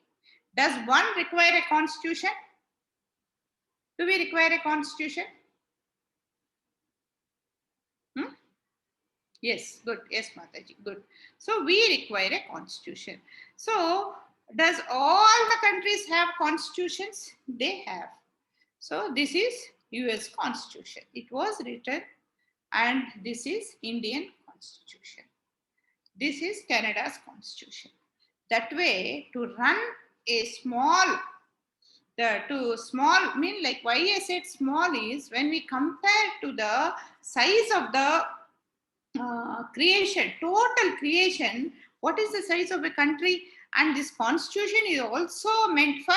does one require a constitution? Do we require a constitution? Yes, good. Yes, Mataji, good. So we require a constitution. So does all the countries have constitutions? They have. So this is US Constitution. It was written, and this is Indian Constitution. This is Canada's Constitution. That way, to run a small, like why I said small is, when we compare to the size of the creation, total creation, what is the size of a country? And this constitution is also meant for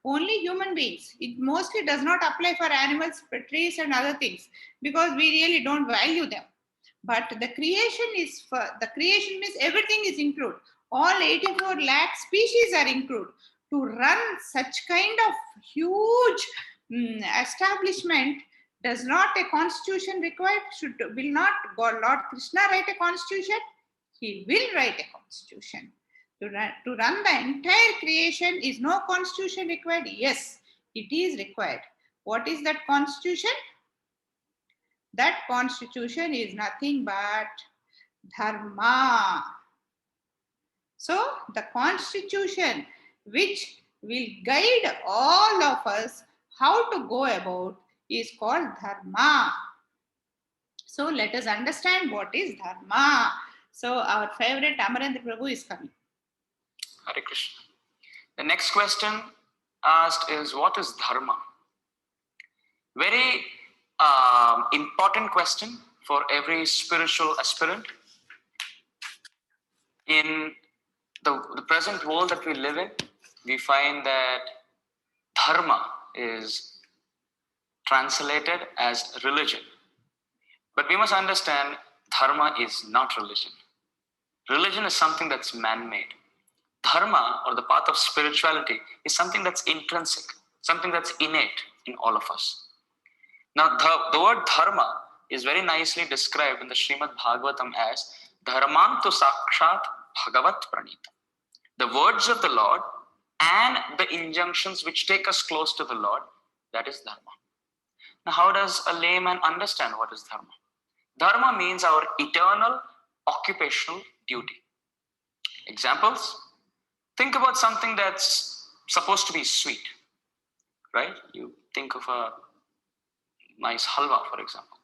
only human beings. It mostly does not apply for animals, trees and other things, because we really don't value them. But the creation is for, the creation means everything is included. All 84 lakh species are included. To run such kind of huge establishment, does not a constitution required? Will not God, Lord Krishna, write a constitution? He will write a constitution. To run the entire creation, is no constitution required? Yes, it is required. What is that constitution? That constitution is nothing but dharma. So the constitution which will guide all of us how to go about is called dharma. So let us understand what is dharma. So our favorite Amarendra Prabhu is coming. Hare Krishna. The next question asked is, what is dharma? Very important question for every spiritual aspirant. In the present world that we live in, we find that dharma is translated as religion. But we must understand, dharma is not religion. Religion is something that's man-made. Dharma, or the path of spirituality, is something that's intrinsic, something that's innate in all of us. Now, the word dharma is very nicely described in the Srimad Bhagavatam as dharmantu sakshat bhagavat pranita. The words of the Lord and the injunctions which take us close to the Lord, that is dharma. Now, how does a layman understand what is dharma? Dharma means our eternal occupational duty. Examples? Think about something that's supposed to be sweet, right? You think of a nice halwa, for example.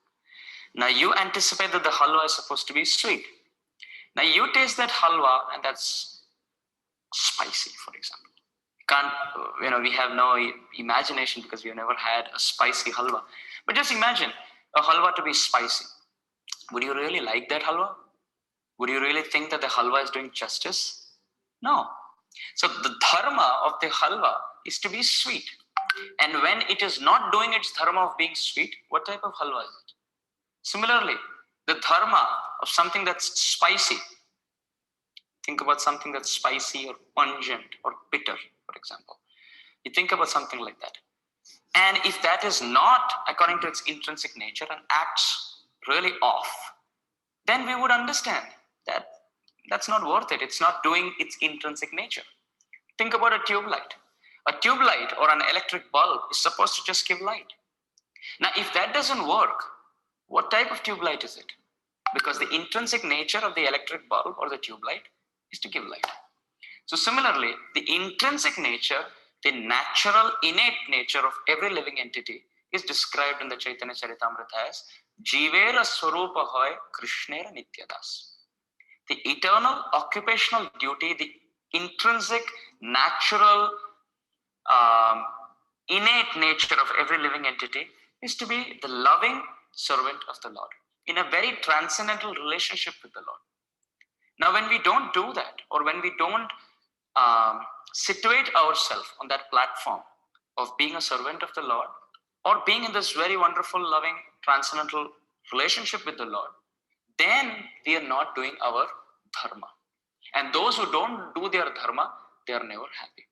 Now you anticipate that the halwa is supposed to be sweet. Now you taste that halwa and that's spicy, for example. We have no imagination because we have never had a spicy halwa. But just imagine a halwa to be spicy. Would you really like that halwa? Would you really think that the halwa is doing justice? No. So the dharma of the halwa is to be sweet. And when it is not doing its dharma of being sweet, what type of halwa is it? Similarly, the dharma of something that's spicy. Think about something that's spicy or pungent or bitter, for example. You think about something like that. And if that is not according to its intrinsic nature and acts really off, then we would understand that that's not worth it. It's not doing its intrinsic nature. Think about a tube light. A tube light or an electric bulb is supposed to just give light. Now, if that doesn't work, what type of tube light is it? Because the intrinsic nature of the electric bulb or the tube light is to give light. So similarly, the intrinsic nature, the natural, innate nature of every living entity is described in the Chaitanya Charitamrita as Jivera Swarupa Hoy Krishnera Nityadas. The eternal occupational duty, the intrinsic, natural, innate nature of every living entity is to be the loving servant of the Lord in a very transcendental relationship with the Lord. Now, when we don't do that, or when we don't situate ourselves on that platform of being a servant of the Lord, or being in this very wonderful, loving, transcendental relationship with the Lord, then we are not doing our dharma. And those who don't do their dharma, they are never happy.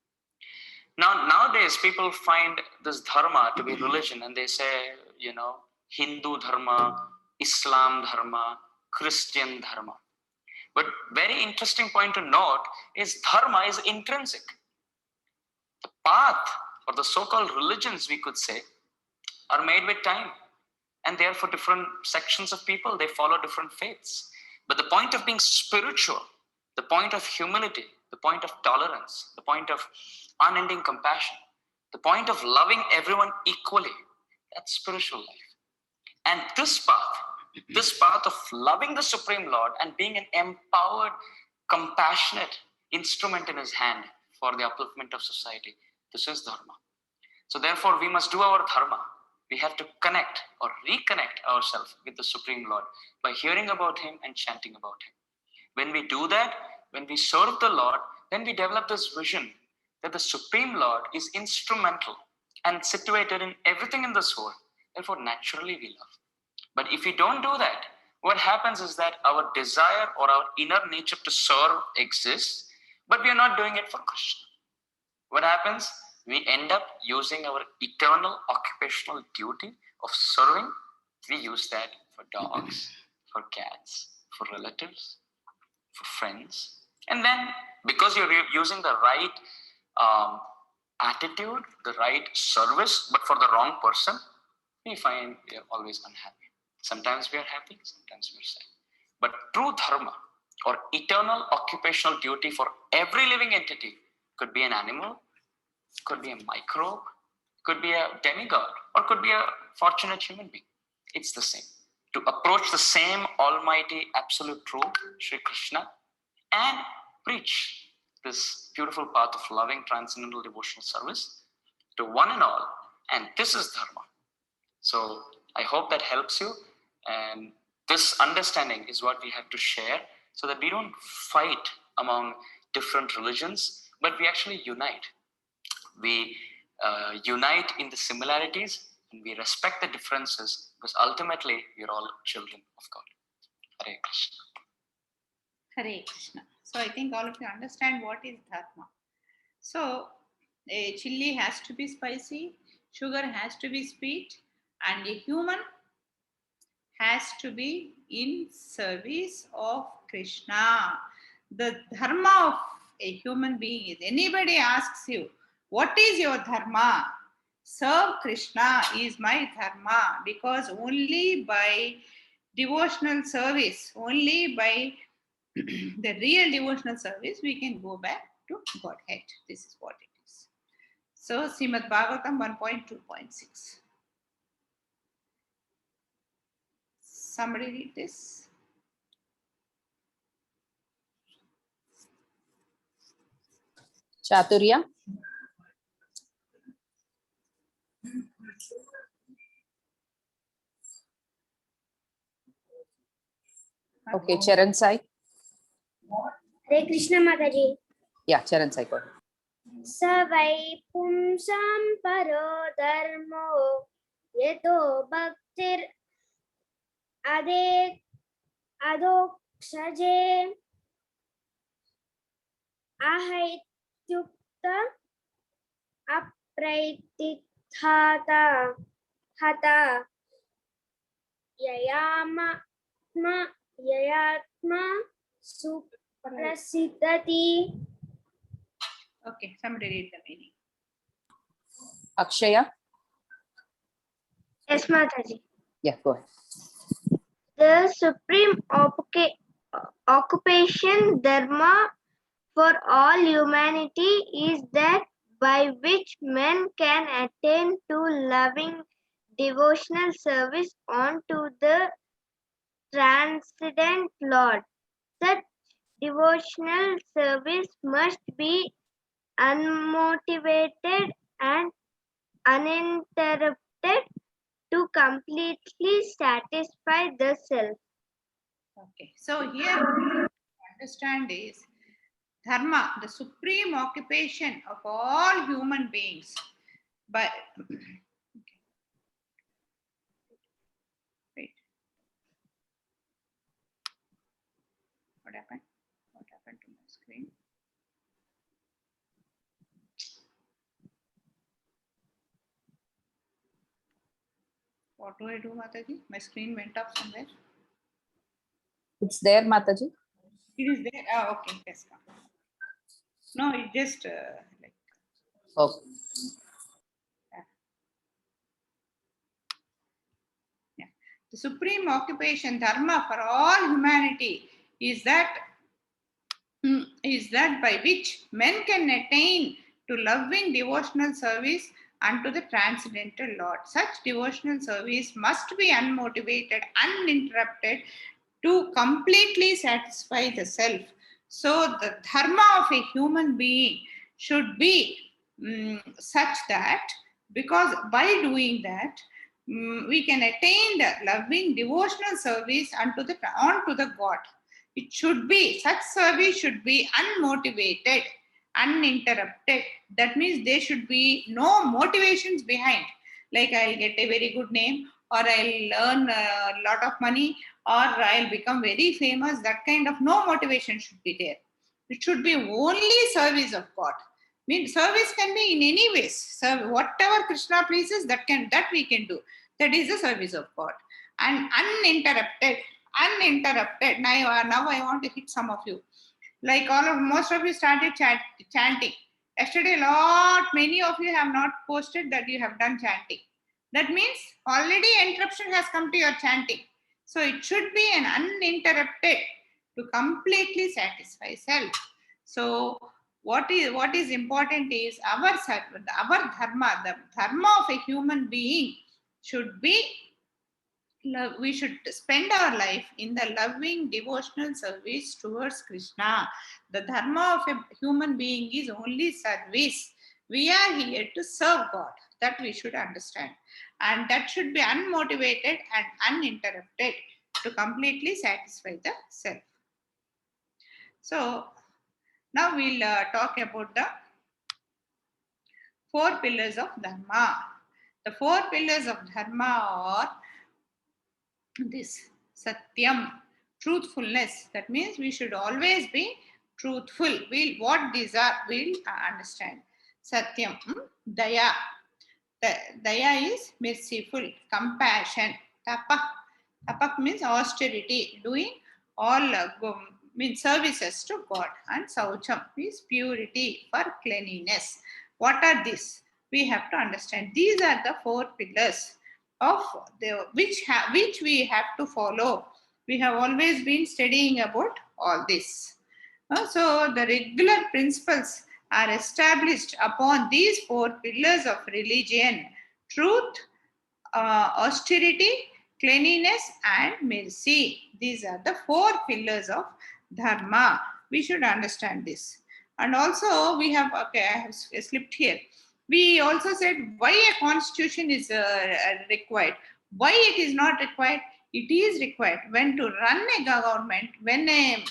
Now, nowadays, people find this dharma to be religion, and they say, Hindu dharma, Islam dharma, Christian dharma. But very interesting point to note is dharma is intrinsic. The path or the so-called religions, we could say, are made with time. And they are for different sections of people. They follow different faiths. But the point of being spiritual, the point of humility, the point of tolerance, the point of unending compassion, the point of loving everyone equally, that's spiritual life. And this path of loving the Supreme Lord and being an empowered, compassionate instrument in his hand for the upliftment of society, this is dharma. So therefore, we must do our dharma. We have to connect or reconnect ourselves with the Supreme Lord by hearing about him and chanting about him. When we do that, when we serve the Lord, then we develop this vision that the Supreme Lord is instrumental and situated in everything in this world. Therefore, naturally we love. But if we don't do that, what happens is that our desire or our inner nature to serve exists, but we are not doing it for Krishna. What happens? We end up using our eternal occupational duty of serving. We use that for dogs, for cats, for relatives, for friends. And then because you're using the right attitude, the right service, but for the wrong person, we find we are always unhappy. Sometimes we are happy, sometimes we are sad. But true dharma or eternal occupational duty for every living entity could be an animal, could be a microbe, could be a demigod, or could be a fortunate human being. It's the same. To approach the same almighty absolute truth, Sri Krishna, and preach this beautiful path of loving transcendental devotional service to one and all. And this is dharma. So I hope that helps you. And this understanding is what we have to share so that we don't fight among different religions, but we actually unite. We unite in the similarities and we respect the differences because ultimately we are all children of God. Hare Krishna. Hare Krishna. So I think all of you understand what is dharma. So a chili has to be spicy, sugar has to be sweet, and a human has to be in service of Krishna. The dharma of a human being is. Anybody asks you, what is your dharma? Serve Krishna is my dharma, because only by devotional service, only by the real devotional service, we can go back to Godhead. This is what it is. So, Srimad Bhagavatam 1.2.6. Somebody read this. Chaturya. Okay, Charan Sai. Hare Krishna Mataji. Yeah, Charan Sai. Go ahead. Savai pumsam paro dharmo yeto bhaktir ade adoksaje ahaityukta apraitikthata hata yayatma suprasiddhati. Okay, somebody read the meaning. Akshaya. Yes, Mataji. Yeah, go ahead. The supreme occupation dharma for all humanity is that by which men can attain to loving devotional service unto the transcendent Lord. Such devotional service must be unmotivated and uninterrupted to completely satisfy the self. Okay, so here what understand is dharma, the supreme occupation of all human beings. But wait, what happened? What happened to my screen? What do I do, Mataji? My screen went up somewhere. It's there, Mataji. It is there. Ah, okay, yes. No, it just like Okay. the supreme occupation dharma for all humanity is that by which men can attain to loving devotional service unto the transcendental Lord. Such devotional service must be unmotivated, uninterrupted to completely satisfy the self. So the dharma of a human being should be such that, because by doing that, we can attain the loving devotional service onto the God. It should be, such service should be unmotivated, uninterrupted. That means there should be no motivations behind, like I'll get a very good name, or I'll earn a lot of money, or I'll become very famous. That kind of no motivation should be there. It should be only service of God. I mean, service can be in any ways. So whatever Krishna pleases, that we can do. That is the service of God. And uninterrupted. Now I want to hit some of you. Like most of you started chanting. Yesterday, many of you have not posted that you have done chanting. That means already interruption has come to your chanting. So it should be an uninterrupted to completely satisfy self. So what is important is our dharma, the dharma of a human being should be love. We should spend our life in the loving devotional service towards Krishna. The dharma of a human being is only service. We are here to serve God. That we should understand. And that should be unmotivated and uninterrupted to completely satisfy the self. So now we'll talk about the 4 pillars of dharma. The 4 pillars of dharma are this satyam, truthfulness. That means we should always be truthful. What these are, we'll understand. Satyam, daya. Daya is merciful, compassion. Tapak means austerity, doing all means services to God, and Saucham is purity, for cleanliness. What are these? We have to understand. These are the 4 pillars of the which we have to follow. We have always been studying about all this. So the regular principles are established upon these 4 pillars of religion: truth, austerity, cleanliness, and mercy. These are the 4 pillars of dharma. We should understand this. And also we have, okay, I have slipped here. We also said why a constitution is required. Why it is not required? It is required when to run a government, when a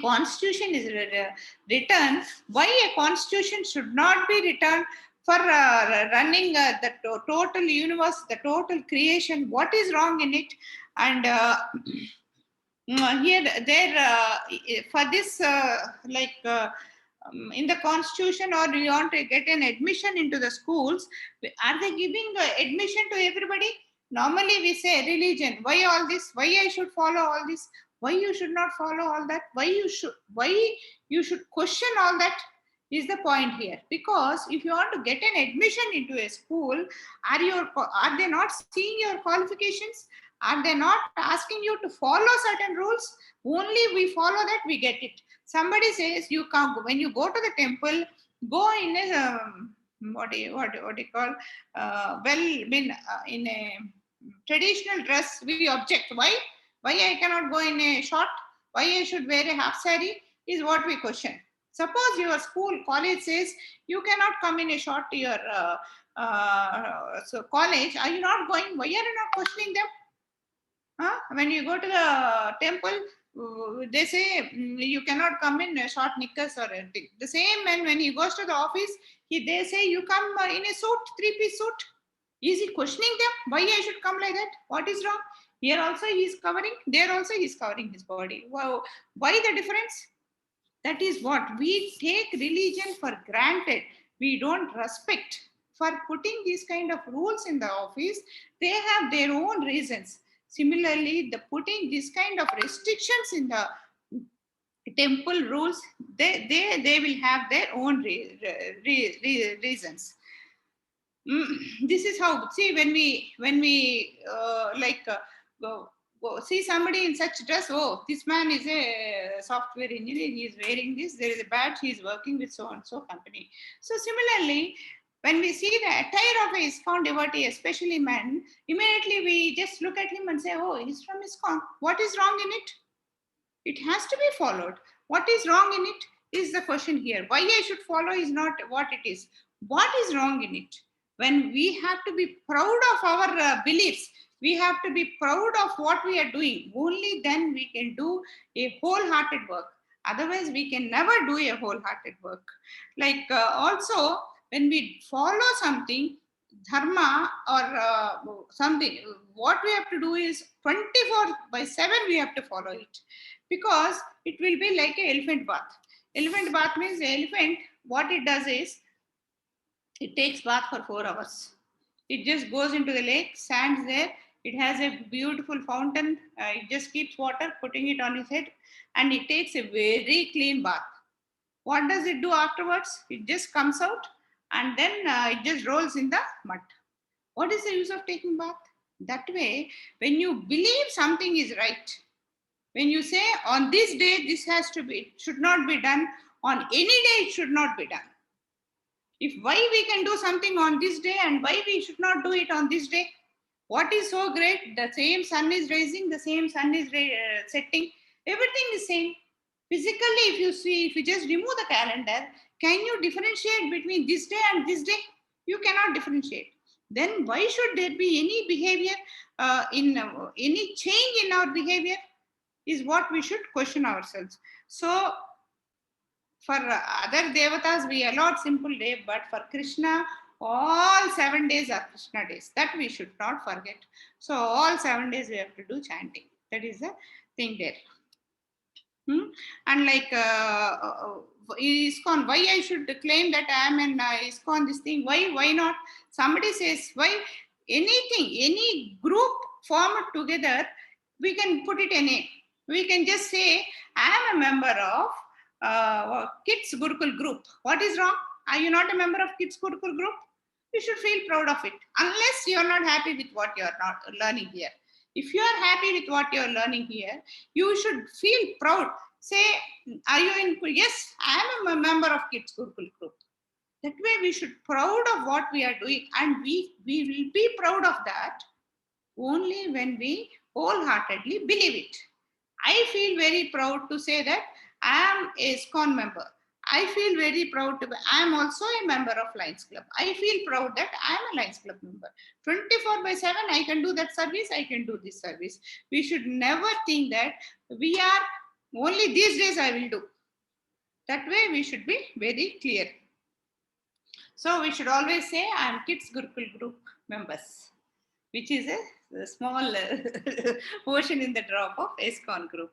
constitution is written. Why a constitution should not be written for running the total universe, the total creation? What is wrong in it? And here, there, for this, in the constitution, or you want to get an admission into the schools, are they giving admission to everybody? Normally we say religion. Why all this? Why I should follow all this? Why you should not follow all that? Why you should question all that is the point here. Because if you want to get an admission into a school, are they not seeing your qualifications? Are they not asking you to follow certain rules? Only we follow that, we get it. Somebody says you come, when you go to the temple, go in a what do you call, in a traditional dress. We object. Why I cannot go in a short? Why I should wear a half sari is what we question. Suppose your school, college says you cannot come in a short to your so college. Are you not going? Why are you not questioning them? When you go to the temple, they say you cannot come in a short knickers or anything. The same when he goes to the office, they say you come in a suit, 3-piece suit. Is he questioning them? Why I should come like that? What is wrong? Here also he is covering, there also he is covering his body. Wow. Why the difference? That is what we take religion for granted. We don't respect. For putting these kind of rules in the office, they have their own reasons. Similarly, the putting this kind of restrictions in the temple rules, they will have their own reasons. This is how, see, when we see somebody in such dress, oh, this man is a software engineer, he is wearing this, there is a badge, he is working with so and so company. So similarly, when we see the attire of a ISKCON devotee, especially men, immediately we just look at him and say, oh, he's from ISKCON. What is wrong in it? It has to be followed. What is wrong in it is the question here. Why I should follow is not what it is. What is wrong in it? When we have to be proud of our beliefs, we have to be proud of what we are doing. Only then we can do a wholehearted work. Otherwise, we can never do a wholehearted work. Like also, when we follow something, dharma or something, what we have to do is 24/7 we have to follow it. Because it will be like an elephant bath. Elephant bath means the elephant, what it does is, it takes bath for 4 hours. It just goes into the lake, stands there. It has a beautiful fountain. It just keeps water, putting it on his head, and it takes a very clean bath. What does it do afterwards? It just comes out, and then it just rolls in the mud. What is the use of taking bath? That way, when you believe something is right, when you say on this day this has to be, should not be done, on any day it should not be done. If why we can do something on this day and why we should not do it on this day? What is so great? The same sun is rising, the same sun is setting, everything is same. Physically, if you see, if you just remove the calendar, can you differentiate between this day and this day? You cannot differentiate. Then why should there be any behavior, any change in our behavior is what we should question ourselves. So for other devatas, we allowed simple day, but for Krishna, all 7 days are Krishna days. That we should not forget. So all 7 days we have to do chanting. That is the thing there. And like ISKCON, why I should claim that I am in ISKCON, this thing, why not? Somebody says, why anything, any group formed together, we can put it a name. We can just say, I am a member of Kids Gurukul group. What is wrong? Are you not a member of Kids Gurukul group? You should feel proud of it, unless you are not happy with what you are not learning here. If you are happy with what you are learning here, you should feel proud. Say, are you in? Yes, I am a member of Kids Gurukul group. That way we should proud of what we are doing, and we will be proud of that only when we wholeheartedly believe it. I feel very proud to say that I am a ISKCON member. I feel very proud to be, I am also a member of Lions Club. I feel proud that I am a Lions Club member. 24/7, I can do that service, I can do this service. We should never think that we are only these days I will do. That way we should be very clear. So we should always say I am Kids Gurukul group members, which is a small portion in the drop of ISKCON group.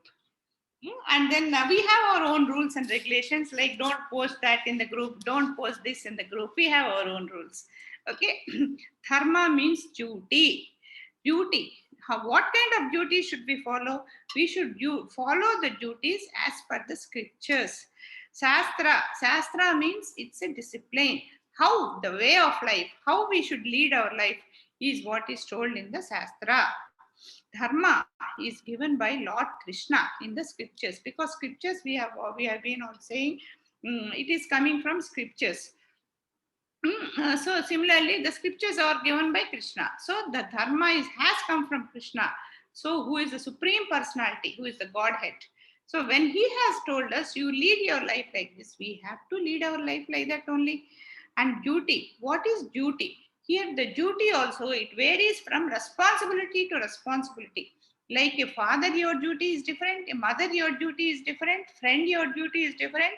And then we have our own rules and regulations, like don't post that in the group, don't post this in the group. We have our own rules. Okay. Dharma means duty. Duty. What kind of duty should we follow? We should follow the duties as per the scriptures. Shastra means it's a discipline. How the way of life, how we should lead our life is what is told in the Shastra. Dharma is given by Lord Krishna in the scriptures, because scriptures we have been all saying it is coming from scriptures. So similarly, the scriptures are given by Krishna. So the Dharma has come from Krishna. So who is the supreme personality, who is the Godhead. So when he has told us, you lead your life like this, we have to lead our life like that only. And duty, what is duty? Here the duty also, it varies from responsibility to responsibility. Like a father, your duty is different. A mother, your duty is different. Friend, your duty is different.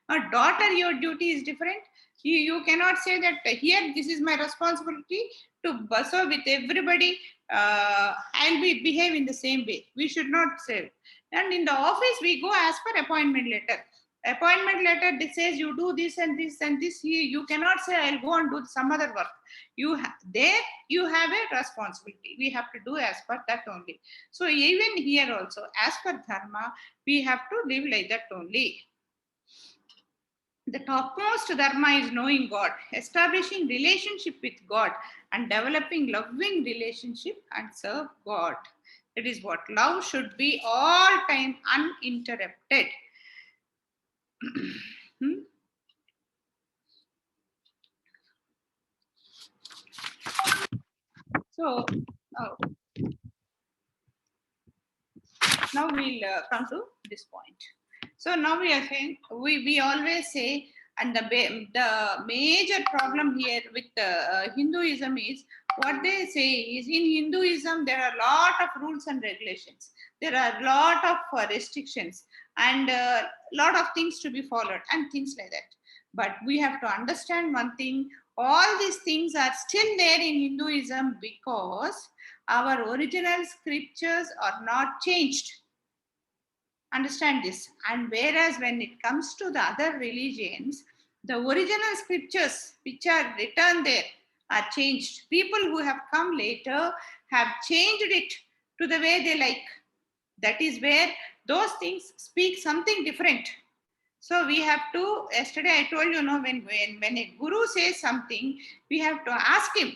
A daughter, your duty is different. You cannot say that here, this is my responsibility to bustle with everybody. I'll behave in the same way. We should not say. And in the office, we go as per appointment letter. Appointment letter, this says you do this and this and this. You cannot say I'll go and do some other work. You have a responsibility. We have to do as per that only. So even here also, as per Dharma, we have to live like that only. The topmost Dharma is knowing God, establishing relationship with God, and developing loving relationship and serve God. That is what love should be all time uninterrupted. So now we'll come to this point. So now we are saying, we always say, and the major problem here with Hinduism is, what they say is, in Hinduism there are a lot of rules and regulations. There are a lot of restrictions and a lot of things to be followed and things like that. But we have to understand one thing, all these things are still there in Hinduism because our original scriptures are not changed. Understand this. And whereas when it comes to the other religions, the original scriptures which are written there are changed. People who have come later have changed it to the way they like. That is where those things speak something different. So we have to, yesterday I told you, when a guru says something, we have to ask him.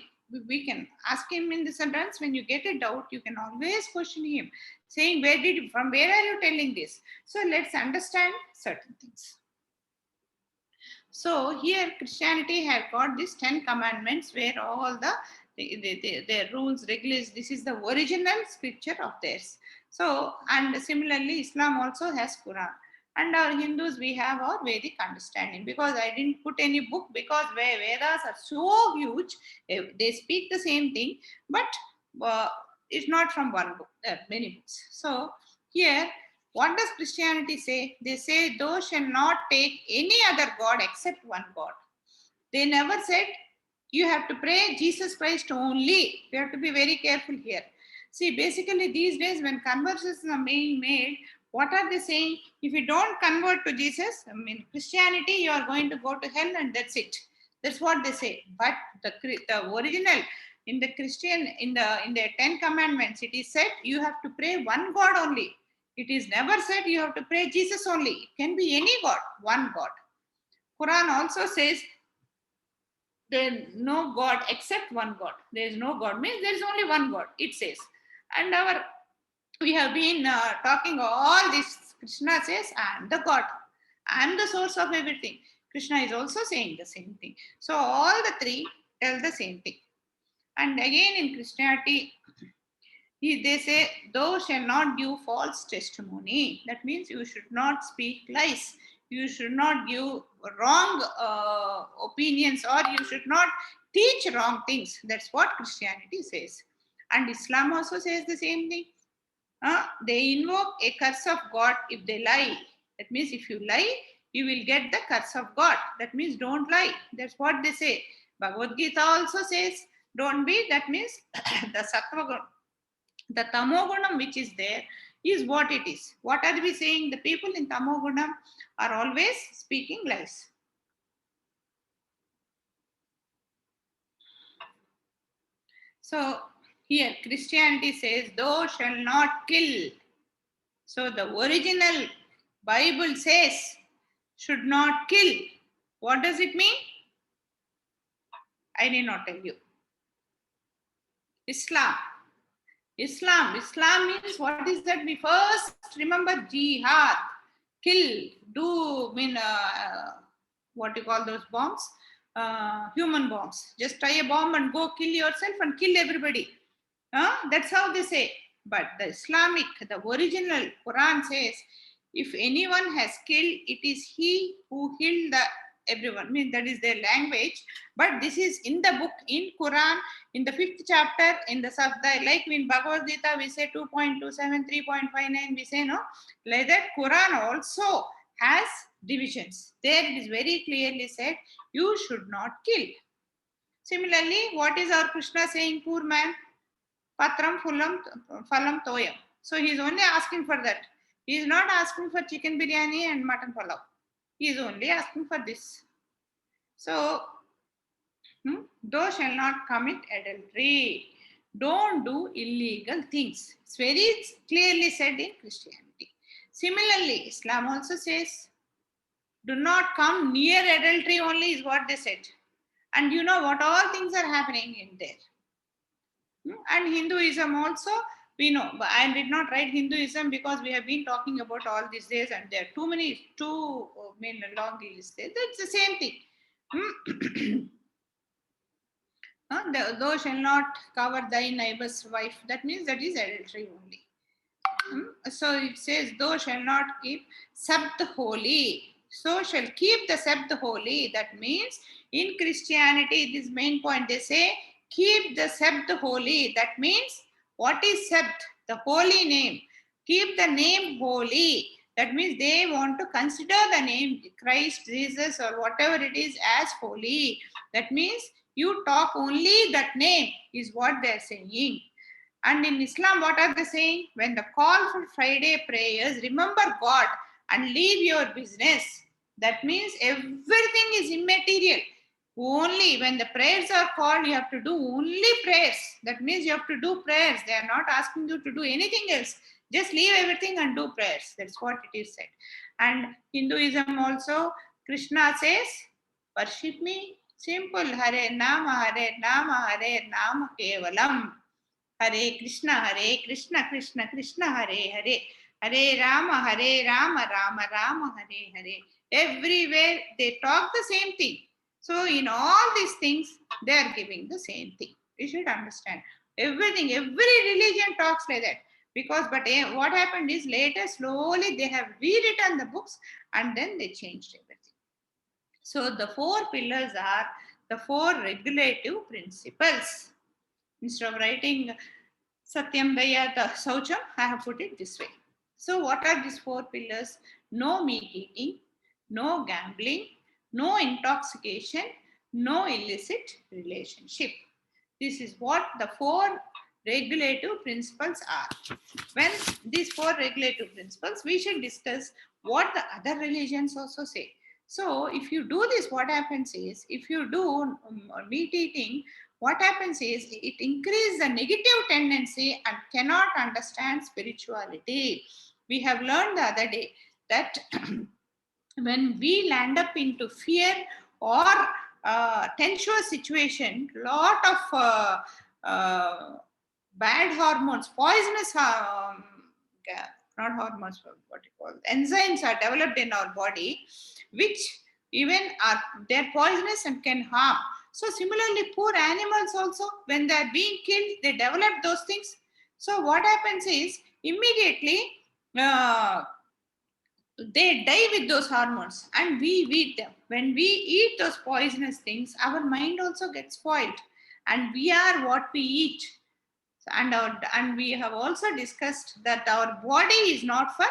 We can ask him in the sentence. When you get a doubt, you can always question him, saying, from where are you telling this? So let's understand certain things. So here Christianity has got these 10 commandments where all the rules, regulations, this is the original scripture of theirs. So, and similarly, Islam also has Quran. And our Hindus, we have our Vedic understanding, because I didn't put any book, because Vedas are so huge, they speak the same thing, but it's not from one book, there are many books. So here, what does Christianity say? They say, thou shalt not take any other God except one God. They never said, you have to pray Jesus Christ only. We have to be very careful here. See, basically these days when conversions are being made, what are they saying? If you don't convert to Jesus, Christianity, you are going to go to hell and that's it. That's what they say. But the original, in the Christian, in the 10 commandments, it is said you have to pray one God only. It is never said you have to pray Jesus only. It can be any God, one God. Quran also says there is no God except one God. There is no God means there is only one God, it says. And we have been talking all this. Krishna says, I am the God. I am the source of everything. Krishna is also saying the same thing. So all the three tell the same thing. And again in Christianity, they say, thou shall not give false testimony. That means you should not speak lies. You should not give wrong opinions, or you should not teach wrong things. That's what Christianity says. And Islam also says the same thing. They invoke a curse of God if they lie. That means if you lie, you will get the curse of God. That means don't lie. That's what they say. Bhagavad Gita also says, don't be. That means the sattva, the tamogunam which is there is what it is. What are we saying? The people in tamogunam are always speaking lies. So here Christianity says, thou shall not kill. So the original Bible says, should not kill. What does it mean? I need not tell you. Islam means, what is that? We first remember jihad, kill, do, mean, what you call those bombs? Human bombs. Just try a bomb and go kill yourself and kill everybody. That's how they say. But the Islamic, the original Quran says, if anyone has killed, it is he who killed everyone. I mean, that is their language. But this is in the book, in Quran, in the 5th chapter, in the Sabda, like in Bhagavad Gita, we say 2.27, 3.59, we say no. Like that, Quran also has divisions. There it is very clearly said, you should not kill. Similarly, what is our Krishna saying, poor man? Patram phalam toyam. So he is only asking for that. He is not asking for chicken biryani and mutton palav. He is only asking for this. So, thou shall not commit adultery. Don't do illegal things. It's very clearly said in Christianity. Similarly, Islam also says, do not come near adultery only is what they said. And you know what all things are happening in there. And Hinduism also, we know. But I did not write Hinduism because we have been talking about all these days and there are too long lists. That's the same thing. Thou shall not cover thy neighbor's wife. That means that is adultery only. So it says, thou shall not keep Sabd holy. So shall keep the Sabd holy. That means in Christianity, this main point, they say, keep the Sabd holy. That means, what is Sabd? The holy name. Keep the name holy. That means they want to consider the name Christ, Jesus, or whatever it is as holy. That means you talk only that name is what they are saying. And in Islam, what are they saying? When the call for Friday prayers, remember God and leave your business. That means everything is immaterial. Only when the prayers are called, you have to do only prayers. That means you have to do prayers. They are not asking you to do anything else. Just leave everything and do prayers. That's what it is said. And Hinduism also, Krishna says, worship me. Simple. Hare Nama, Hare Nama, Hare Nama Kevalam. Hare Krishna, Krishna Krishna, Hare Hare. Hare Rama, Rama Rama, Hare Hare. Everywhere they talk the same thing. So in all these things, they are giving the same thing. You should understand. Everything, every religion talks like that. Because, but what happened is later, slowly, they have rewritten the books and then they changed everything. So the 4 pillars are the 4 regulative principles. Instead of writing Satyam Daya Saucham, I have put it this way. So what are these 4 pillars? No meat eating, no gambling, no intoxication, no illicit relationship. This is what the 4 regulative principles are. When these 4 regulative principles, we should discuss what the other religions also say. So if you do this, what happens is, if you do meat eating, what happens is it increases the negative tendency and cannot understand spirituality. We have learned the other day that when we land up into fear or tensuous situation, lot of bad hormones, poisonous, not hormones, what you call, enzymes are developed in our body, which even are, they're poisonous and can harm. So similarly, poor animals also, when they are being killed, they develop those things. So what happens is, immediately, they die with those hormones and we eat them. When we eat those poisonous things, our mind also gets spoiled, and we are what we eat. And we have also discussed that our body is not for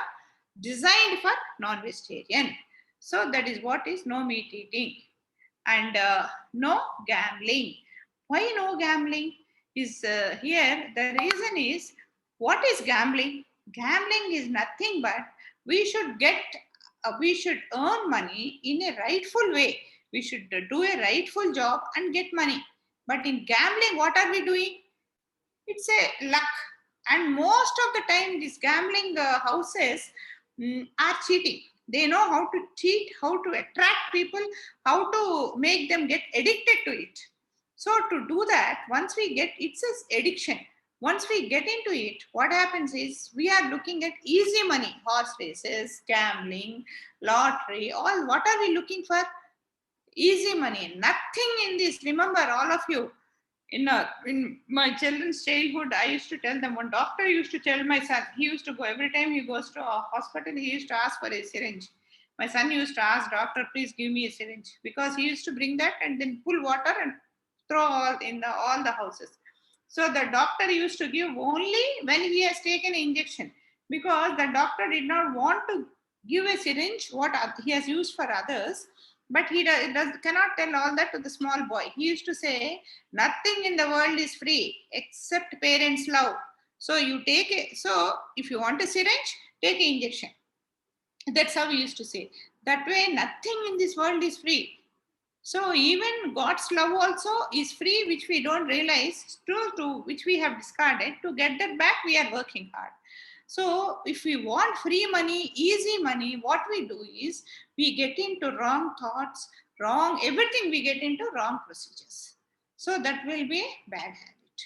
designed for non-vegetarian. So that is what is no meat eating and no gambling. Why no gambling is here? The reason is, what is gambling? Gambling is nothing but we should earn money in a rightful way. We should do a rightful job and get money. But in gambling, what are we doing? It's a luck. And most of the time, these gambling houses are cheating. They know how to cheat, how to attract people, how to make them get addicted to it. So to do that, once we get, it's an addiction. Once we get into it, what happens is we are looking at easy money, horse races, gambling, lottery, all. What are we looking for? Easy money. Nothing in this. Remember, all of you, in my children's childhood, I used to tell them, one doctor used to tell my son, he used to go, every time he goes to a hospital, he used to ask for a syringe. My son used to ask, doctor, please give me a syringe, because he used to bring that and then pull water and throw all in all the houses. So the doctor used to give only when he has taken an injection, because the doctor did not want to give a syringe what he has used for others. But he cannot tell all that to the small boy. He used to say, nothing in the world is free except parents' love. So you take it. So if you want a syringe, take an injection. That's how we used to say. That way, nothing in this world is free. So even God's love also is free, which we don't realize, to which we have discarded. To get that back, we are working hard. So if we want free money, easy money, what we do is we get into wrong thoughts, everything we get into wrong procedures. So that will be a bad habit.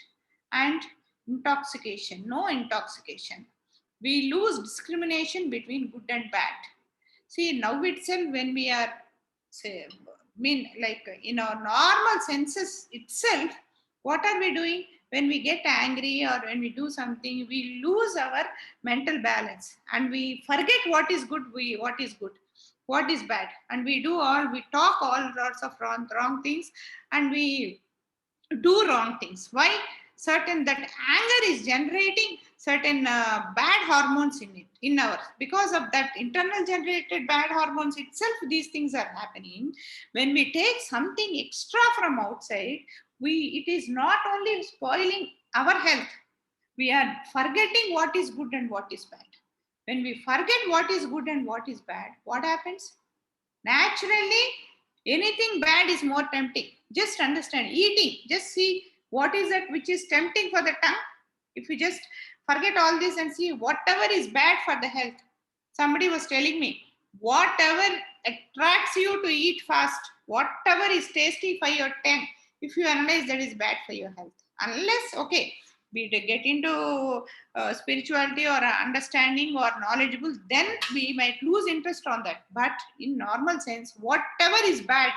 And intoxication, no intoxication. We lose discrimination between good and bad. See, now itself, when we are, say, like in our normal senses itself, what are we doing? When we get angry or when we do something, we lose our mental balance and we forget what is good, what is bad, and we talk all sorts of wrong things, and we do wrong things. Why? Certain that anger is generating certain bad hormones in our, because of that internal generated bad hormones itself, these things are happening. When we take something extra from outside, it is not only spoiling our health, we are forgetting what is good and what is bad. When we forget what is good and what is bad, what happens? Naturally, anything bad is more tempting. Just understand, eating, just see what is that which is tempting for the tongue. If you just forget all this and see whatever is bad for the health. Somebody was telling me, whatever attracts you to eat fast, whatever is tasty for your tongue, if you analyze, that is bad for your health. Unless, okay, we get into spirituality or understanding or knowledgeable, then we might lose interest on that. But in normal sense, whatever is bad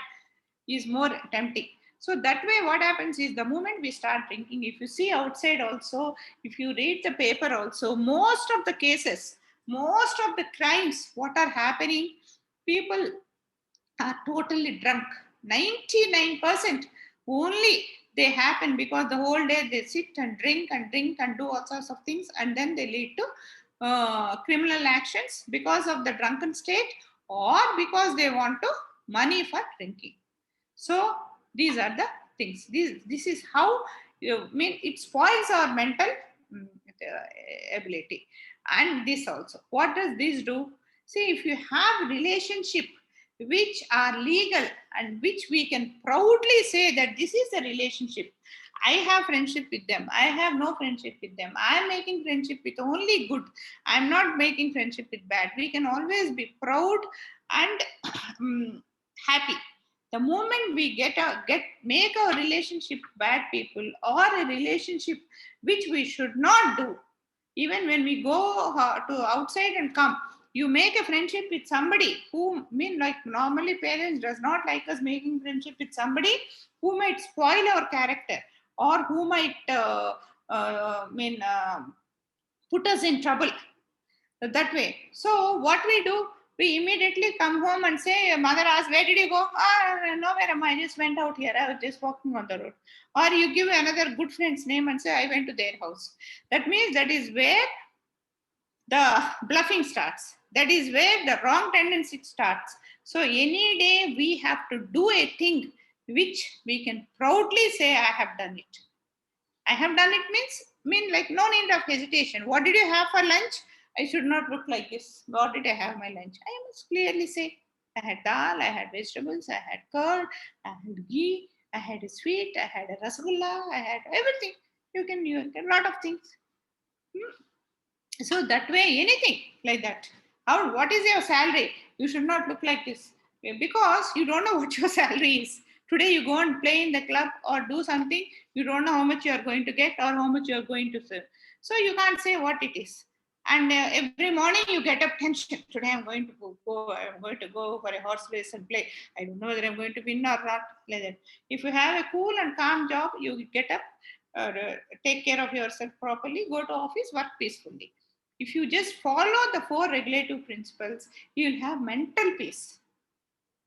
is more tempting. So that way, what happens is, the moment we start drinking, if you see outside also, if you read the paper also, most of the cases, most of the crimes, what are happening, people are totally drunk. 99% only they happen because the whole day they sit and drink and do all sorts of things, and then they lead to criminal actions because of the drunken state, or because they want to money for drinking. So these are the things. This is how it spoils our mental ability. And this also, what does this do? See, if you have relationship which are legal and which we can proudly say that this is a relationship, I have friendship with them. I have no friendship with them. I am making friendship with only good. I am not making friendship with bad. We can always be proud and happy. The moment we make our relationship bad people or a relationship which we should not do, even when we go to outside and come, you make a friendship with somebody who like normally parents does not like us making friendship with somebody who might spoil our character or who might put us in trouble that way. So what we do, we immediately come home and say, mother asks, where did you go? Nowhere, I just went out here. I was just walking on the road. Or you give another good friend's name and say, I went to their house. That means that is where the bluffing starts. That is where the wrong tendency starts. So any day we have to do a thing which we can proudly say, I have done it. I have done it mean like no need of hesitation. What did you have for lunch? I should not look like this. What did I have my lunch? I must clearly say, I had dal, I had vegetables, I had curd, I had ghee, I had a sweet, I had a rasgulla, I had everything. You can a lot of things. So that way, anything like that. What is your salary? You should not look like this because you don't know what your salary is. Today you go and play in the club or do something, you don't know how much you are going to get or how much you are going to serve. So you can't say what it is. And every morning you get up tension. Today I'm going to go for a horse race and play. I don't know whether I'm going to win or not. Like that. If you have a cool and calm job, you get up, take care of yourself properly, go to office, work peacefully. If you just follow the 4 regulative principles, you'll have mental peace.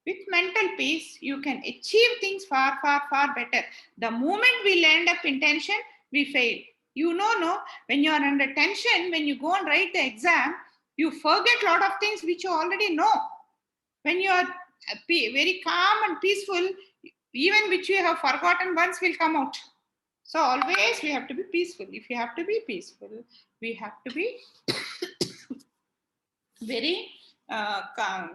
With mental peace, you can achieve things far, far, far better. The moment we land up in tension, we fail. You know, when you are under tension, when you go and write the exam, you forget a lot of things which you already know. When you are very calm and peaceful, even which you have forgotten once will come out. So always we have to be peaceful. If you have to be peaceful, we have to be very calm.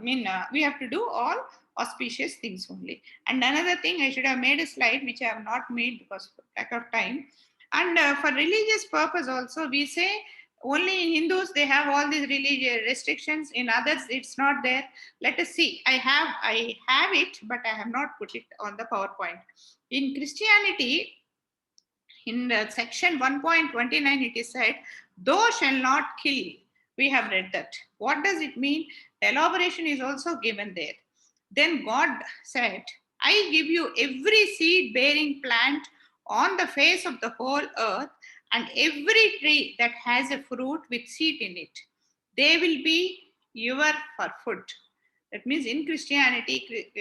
We have to do all auspicious things only. And another thing, I should have made a slide which I have not made because of lack of time. And for religious purpose also, we say only in Hindus they have all these religious restrictions. In others, it's not there. Let us see. I have it, but I have not put it on the PowerPoint. In Christianity, in the section 1.29, it is said, "Thou shall not kill." We have read that. What does it mean? The elaboration is also given there. Then God said, I give you every seed-bearing plant on the face of the whole earth, and every tree that has a fruit with seed in it. They will be your for food. That means in Christianity,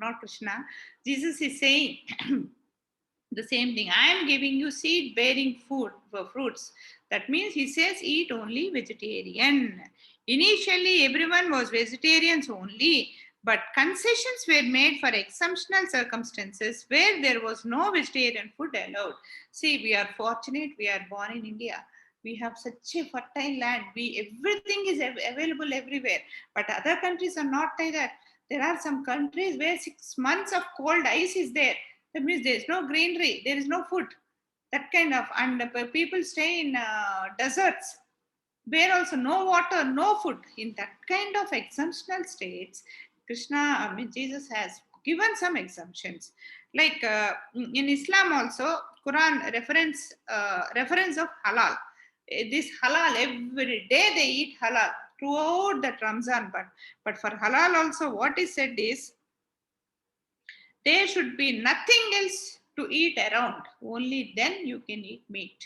not Krishna, Jesus is saying the same thing. I am giving you seed-bearing fruits. That means he says eat only vegetarian. Initially, everyone was vegetarians only, but concessions were made for exceptional circumstances where there was no vegetarian food allowed. See, we are fortunate. We are born in India. We have such a fertile land. Everything is available everywhere. But other countries are not like that. There are some countries where 6 months of cold ice is there. That means there is no greenery, there is no food. That kind of, and people stay in deserts where also no water, no food. In that kind of exceptional states, Jesus has given some exemptions. Like in Islam also, Quran reference of halal. This halal, every day they eat halal throughout that Ramzan. But for halal also, what is said is, there should be nothing else to eat around. Only then you can eat meat.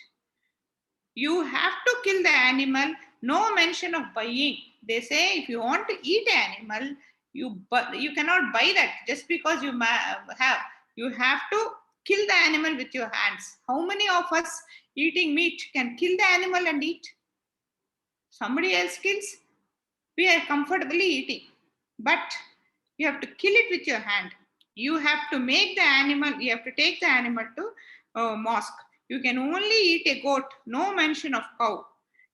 You have to kill the animal. No mention of buying. They say if you want to eat an animal, you cannot buy that just because you have. You have to kill the animal with your hands. How many of us eating meat can kill the animal and eat? Somebody else kills. We are comfortably eating. But you have to kill it with your hand. You have to make the animal, you have to take the animal to mosque. You can only eat a goat, no mention of cow.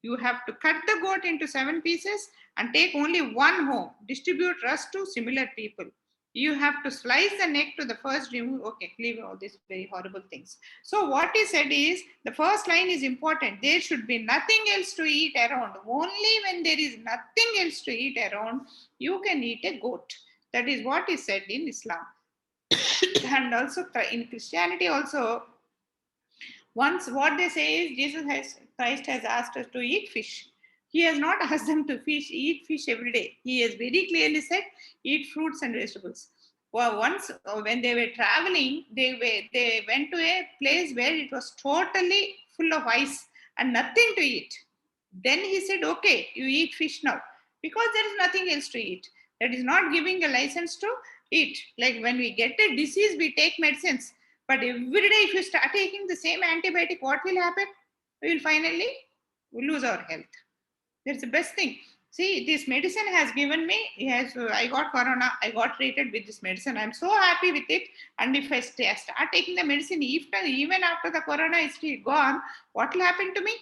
You have to cut the goat into 7 pieces and take only one home. Distribute rest to similar people. You have to slice the neck to the first remove. Okay, leave all these very horrible things. So what he said is, the first line is important. There should be nothing else to eat around. Only when there is nothing else to eat around, you can eat a goat. That is what is said in Islam. And also in Christianity also, once what they say is Christ has asked us to eat fish. He has not asked them to eat fish every day. He has very clearly said, eat fruits and vegetables. Well, once when they were traveling, they went to a place where it was totally full of ice and nothing to eat. Then he said, okay, you eat fish now, because there is nothing else to eat. That is not giving a license to eat. Like when we get a disease, we take medicines. But every day, if you start taking the same antibiotic, what will happen? We will finally lose our health. That's the best thing. See, this medicine has given me, I got corona, I got treated with this medicine. I'm so happy with it. And if I start taking the medicine, even after the corona is gone, what will happen to me?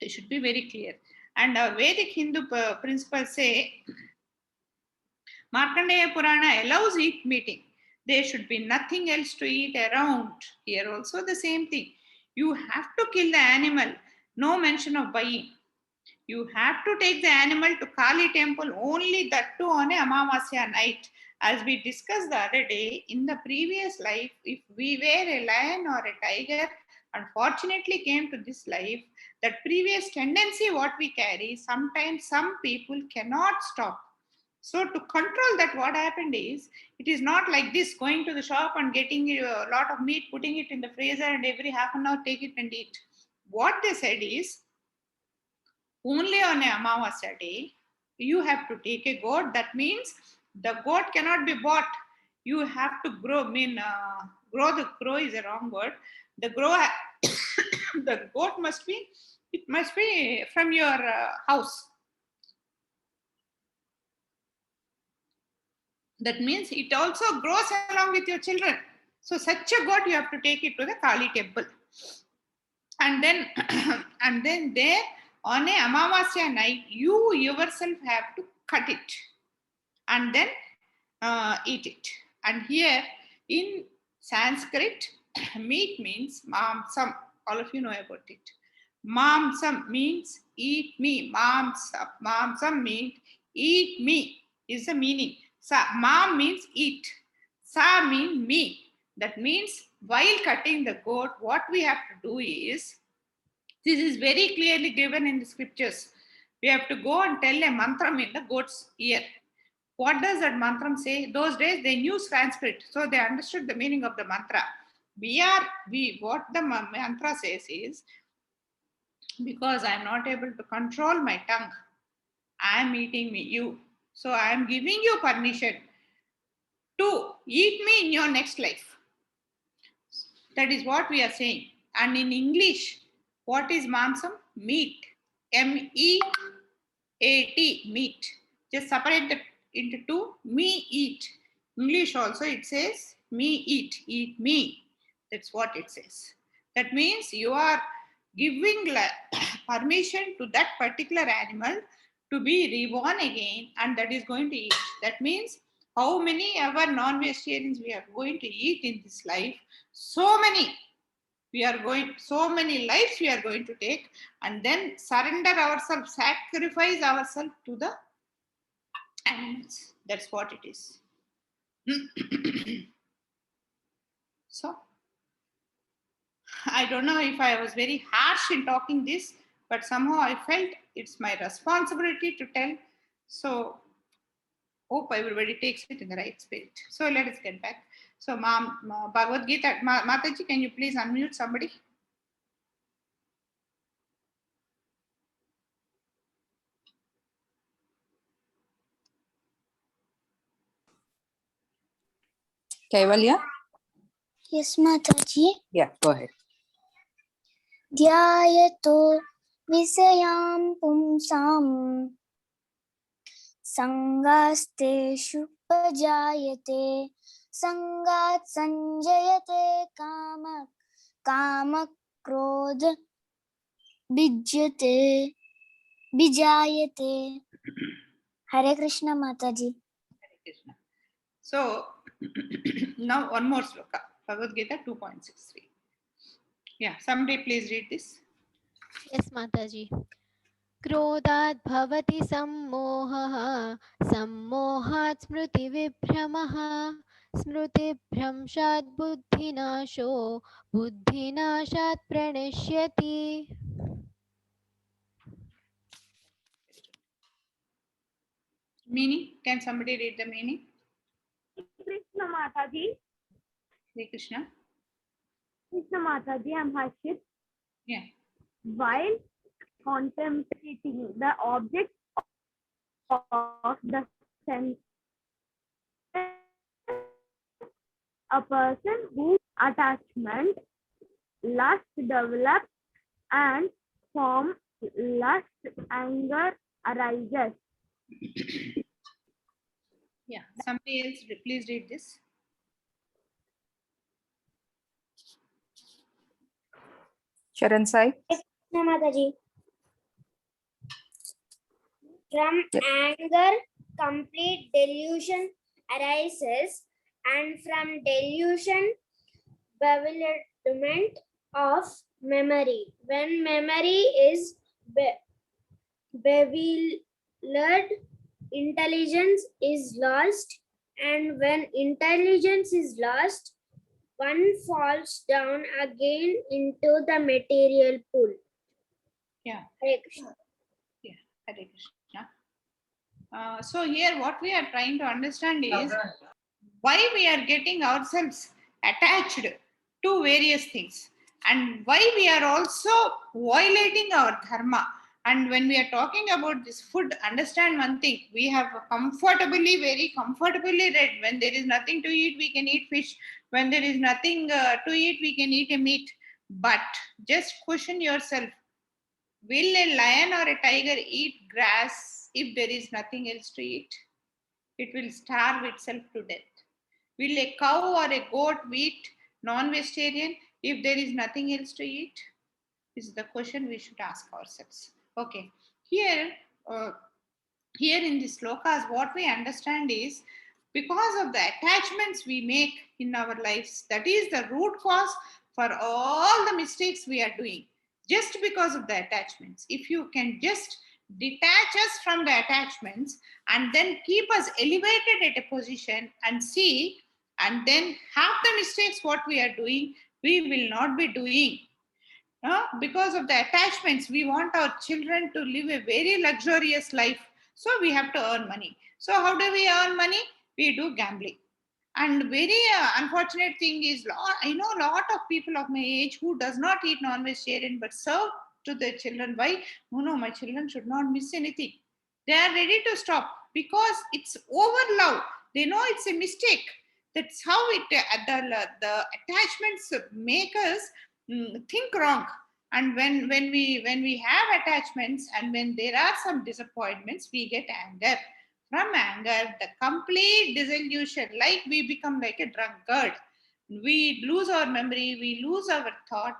It should be very clear. And our Vedic Hindu principles say, Markandeya Purana allows eating. There should be nothing else to eat around. Here also the same thing. You have to kill the animal. No mention of buying. You have to take the animal to Kali temple, only that too on a Amavasya night. As we discussed the other day, in the previous life, if we were a lion or a tiger, unfortunately came to this life, that previous tendency what we carry, sometimes some people cannot stop. So to control that, what happened is, it is not like this, going to the shop and getting a lot of meat, putting it in the freezer and every half an hour take it and eat. What they said is, only on a Amavasya day, you have to take a goat. That means the goat cannot be bought. You have to grow, grow is a wrong word. The goat must be from your house. That means it also grows along with your children. So such a goat, you have to take it to the Kali temple. And then, and then there, on a Amavasya night, you yourself have to cut it and then eat it. And here in Sanskrit, meat means mamsam. All of you know about it. Mamsam means eat me. Mamsam means eat me is the meaning. Mam means eat. Sa means me. That means while cutting the goat, what we have to do is, this is very clearly given in the scriptures. We have to go and tell a mantram in the goat's ear. What does that mantram say? Those days they knew Sanskrit, so they understood the meaning of the mantra. What the mantra says is, because I am not able to control my tongue, I am eating you. So I am giving you permission to eat me in your next life. That is what we are saying. And in English, what is mamsam? Meat. M-E-A-T, meat. Just separate that into two. Me, eat. English also it says me, eat me. That's what it says. That means you are giving permission to that particular animal to be reborn again, and that is going to eat. That means how many ever non-vegetarians we are going to eat in this life, so many lives we are going to take, and then surrender ourselves, sacrifice ourselves to the animals. That's what it is. So I don't know if I was very harsh in talking this, but somehow I felt it's my responsibility to tell. So hope everybody takes it in the right spirit. So let us get back. So Bhagavad Gita, Mataji, can you please unmute somebody? Kaivalya? Yes, Mataji. Yeah, go ahead. Dhyayato visayam pumsam sangaste pajayate sangat sanjayate kama krodha bijayate. Hare Krishna, Mataji. Hare Krishna. So now one more sloka, Bhagavad Gita 2.63. Yeah, somebody please read this. Yes, Mataji. क्रोधात् भवति सम्मोहः सम्मोहात् स्मृतिविभ्रमः स्मृतिभ्रंशात् बुद्धिनाशो बुद्धिनाशात् प्रणश्यति. Meaning, can somebody read the meaning? Krishna Mataji. Hare Krishna. Krishna Mataji, I'm Harshit. Yeah. While contemplating the object of the sense, a person whose attachment, lust develops, and from lust anger arises. Yeah. Somebody else, please read this. Sharan Sai. Mataji. From Yep. anger, complete delusion arises, and from delusion, bewilderment of memory. When memory is bewildered, intelligence is lost, and when intelligence is lost, one falls down again into the material pool. Yeah. Hare Krishna. Yeah. Hare Krishna. So here what we are trying to understand is why we are getting ourselves attached to various things and why we are also violating our dharma. And when we are talking about this food, understand one thing, we have very comfortably read, when there is nothing to eat, we can eat fish. When there is nothing to eat, we can eat a meat. But just question yourself, will a lion or a tiger eat grass if there is nothing else to eat? It will starve itself to death. Will a cow or a goat eat non-vegetarian if there is nothing else to eat? This is the question we should ask ourselves. Okay, here, here in the slokas, what we understand is because of the attachments we make in our lives, that is the root cause for all the mistakes we are doing. Just because of the attachments, if you can just detach us from the attachments and then keep us elevated at a position and see, and then half the mistakes what we are doing, we will not be doing. Because of the attachments, we want our children to live a very luxurious life. So we have to earn money. So how do we earn money? We do gambling. And very unfortunate thing is, I know a lot of people of my age who does not eat non-vegetarian but serve to their children. Why? No, my children should not miss anything. They are ready to stop because it's over love. They know it's a mistake. That's how the attachments make us think wrong. And when we have attachments and when there are some disappointments, we get anger. From anger, the complete disillusion, like we become like a drunkard. We lose our memory, we lose our thought.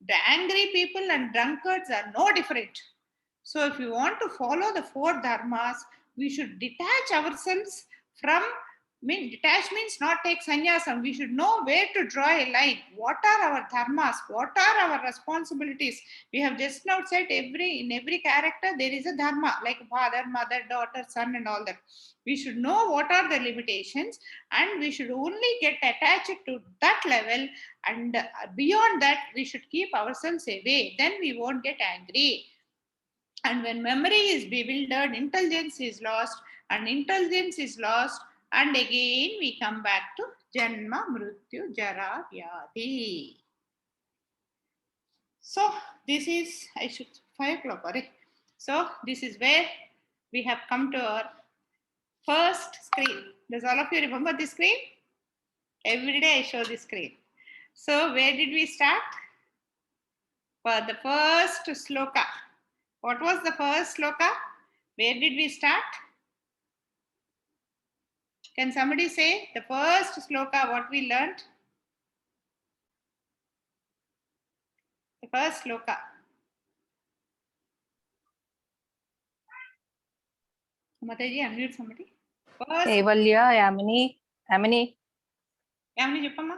The angry people and drunkards are no different. So if we want to follow the four dharmas, we should detach ourselves from, detach means not take sannyasam. We should know where to draw a line. What are our dharmas? What are our responsibilities? We have just now said in every character there is a dharma, like father, mother, daughter, son, and all that. We should know what are the limitations, and we should only get attached to that level, and beyond that we should keep ourselves away. Then we won't get angry. And when memory is bewildered, intelligence is lost, and intelligence is lost, and again we come back to Janma, Mrityu, Jara, Vyadhi. So this is, 5 o'clock, right? So this is where we have come to our first screen. Does all of you remember this screen? Every day I show this screen. So where did we start? For the first sloka. What was the first sloka? Where did we start? Can somebody say the first sloka, what we learned? The first sloka. Mataji, unmute somebody. First, Kevalya, Yamini, Amini? Yamini cheppamma.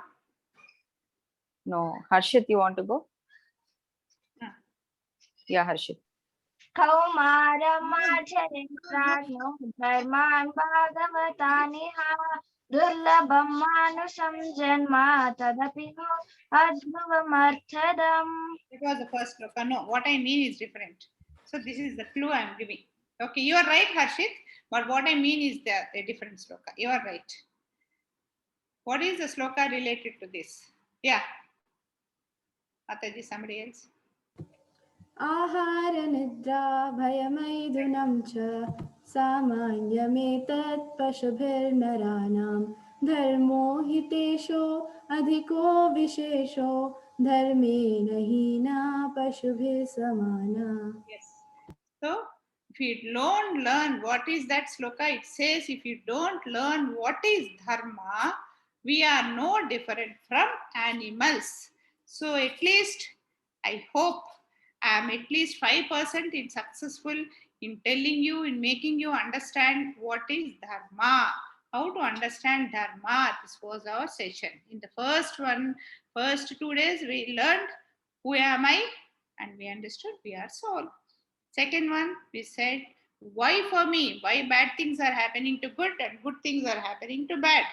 No. Harshit, you want to go? Hmm. Yeah, Harshit. कौमारमाचरित्राग्नौ धर्मान् भागवतानिहा दुर्लभं मानुषं जन्म तदपि no अद्भुतमर्थदम्. It was the first sloka. No, what I mean is different. So this is the clue I am giving. Okay, you are right, Harshit. But what I mean is a different sloka. You are right. What is the sloka related to this? Yeah. Mataji, somebody else. आहार निद्रा भयमैथुनं च सामान्यमेतत् पशुभिर्नराणां धर्मो हि तेषो अधिको विशेषो धर्मेण हीना पशुभिः समाना. Yes. So if you don't learn what is that sloka, it says if you don't learn what is dharma, we are no different from animals. So at least I hope I am at least 5% in successful in telling you, in making you understand what is dharma, how to understand dharma. This was our session. In the first 2 days we learned who am I, and we understood we are soul. Second one, we said, why for me? Why bad things are happening to good and good things are happening to bad?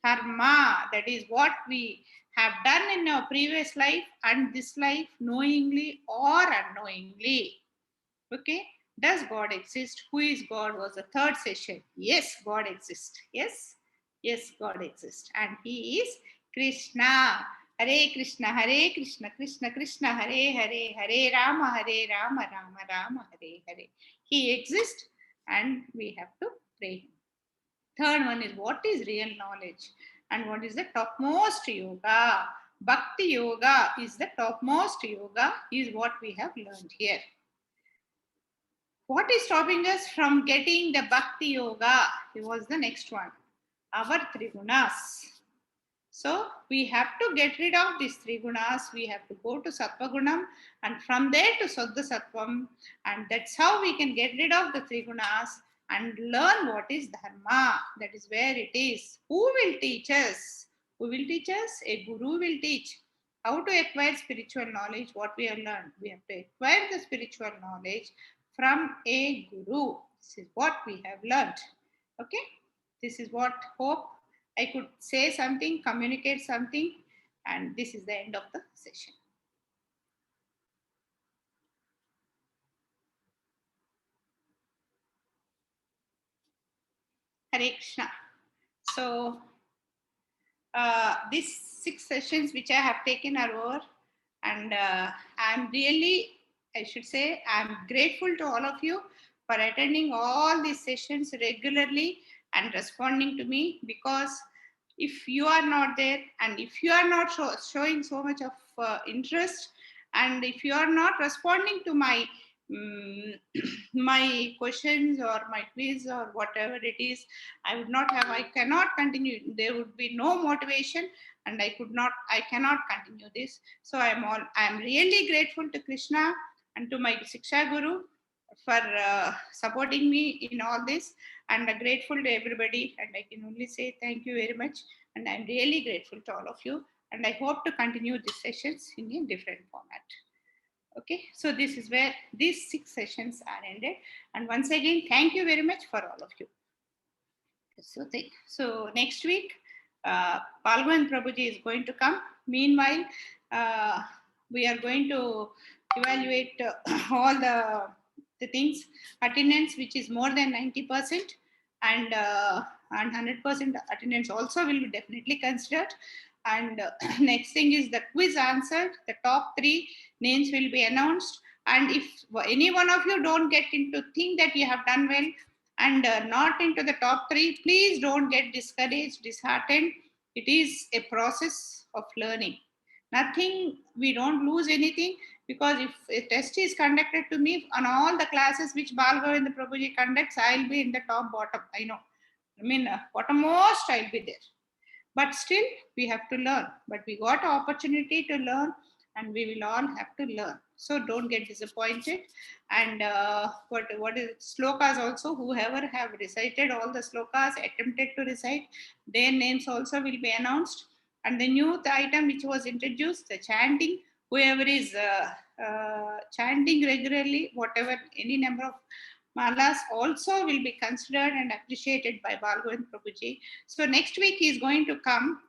Karma, that is what we have done in our previous life and this life, knowingly or unknowingly. Okay, does God exist? Who is God was the third session. Yes, God exists. Yes, God exists, and He is Krishna. Hare Krishna, Krishna Krishna, Hare Hare, Hare Rama, Rama Rama, Hare Hare. He exists, and we have to pray Him. Third one is what is real knowledge and what is the topmost yoga. Bhakti yoga is the topmost yoga, is what we have learned here. What is stopping us from getting the Bhakti Yoga? It was the next one. Our Trigunas. So we have to get rid of these Trigunas. We have to go to Sattva Gunam and from there to Saddha Sattvam. And that's how we can get rid of the Trigunas and learn what is Dharma. That is where it is. Who will teach us? Who will teach us? A Guru will teach. How to acquire spiritual knowledge, what we have learned. We have to acquire the spiritual knowledge from a Guru. This is what we have learned. Okay, this is what hope I could say something, communicate something, and this is the end of the session. Hare Krishna. So these 6 sessions which I have taken are over, and I'm really, I should say, I'm grateful to all of you for attending all these sessions regularly and responding to me, because if you are not there and if you are not showing so much of interest, and if you are not responding to my my questions or my quiz or whatever it is, I cannot continue. There would be no motivation, and I cannot continue this. So I am really grateful to Krishna and to my Siksha Guru for supporting me in all this, and grateful to everybody, and I can only say thank you very much, and I'm really grateful to all of you, and I hope to continue these sessions in a different format. Okay, so this is where these 6 sessions are ended, and once again thank you very much for all of you. So next week Palwan Prabhuji is going to come. Meanwhile, we are going to evaluate all the things, attendance which is more than 90%, and 100% attendance also will be definitely considered. And next thing is the quiz answered. The top 3 names will be announced, and if any one of you don't get into think that you have done well and not into the top 3, please don't get discouraged, disheartened. It is a process of learning. Nothing, we don't lose anything, because if a test is conducted to me on all the classes which Bal Govinda Prabhuji conducts, I'll be in the top bottom. I know. I mean, bottommost I'll be there. But still, we have to learn. But we got an opportunity to learn, and we will all have to learn. So don't get disappointed. And what is slokas also, whoever have recited all the slokas, attempted to recite, their names also will be announced. And the new item which was introduced, the chanting, whoever is chanting regularly, whatever, any number of malas also will be considered and appreciated by Balgovind Prabhuji. So next week he is going to come.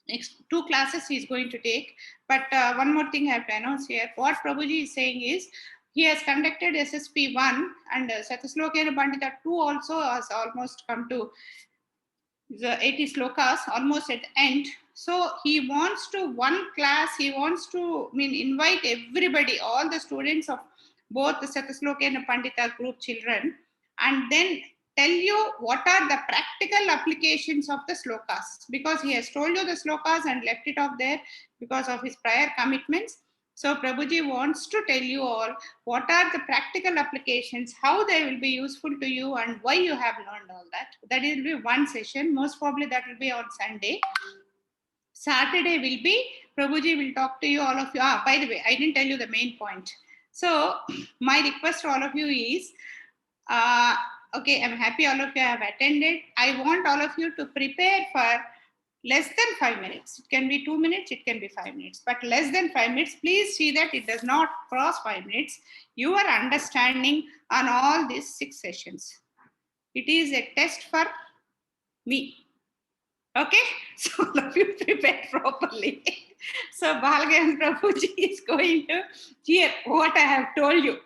Next 2 classes he is going to take. But one more thing I have to announce here. What Prabhuji is saying is, he has conducted SSP 1 and Sataslokena Pandita 2 also has almost come to the 80 slokas, almost at the end. So he wants to, one class, he wants to invite everybody, all the students of both the Sataslokena Pandita group children, and then tell you what are the practical applications of the slokas, because he has told you the slokas and left it off there because of his prior commitments. So Prabhuji wants to tell you all what are the practical applications, how they will be useful to you, and why you have learned all that. That will be one session. Most probably that will be on Sunday. Saturday will be, Prabhuji will talk to you, all of you. By the way, I didn't tell you the main point. So my request to all of you is, okay, I'm happy all of you have attended. I want all of you to prepare for less than 5 minutes. It can be 2 minutes, it can be 5 minutes, but less than 5 minutes. Please see that it does not cross 5 minutes. Your understanding on all these 6 sessions. It is a test for me. Okay, so all of you prepare properly. So Balgovind Prabhuji is going to hear what I have told you.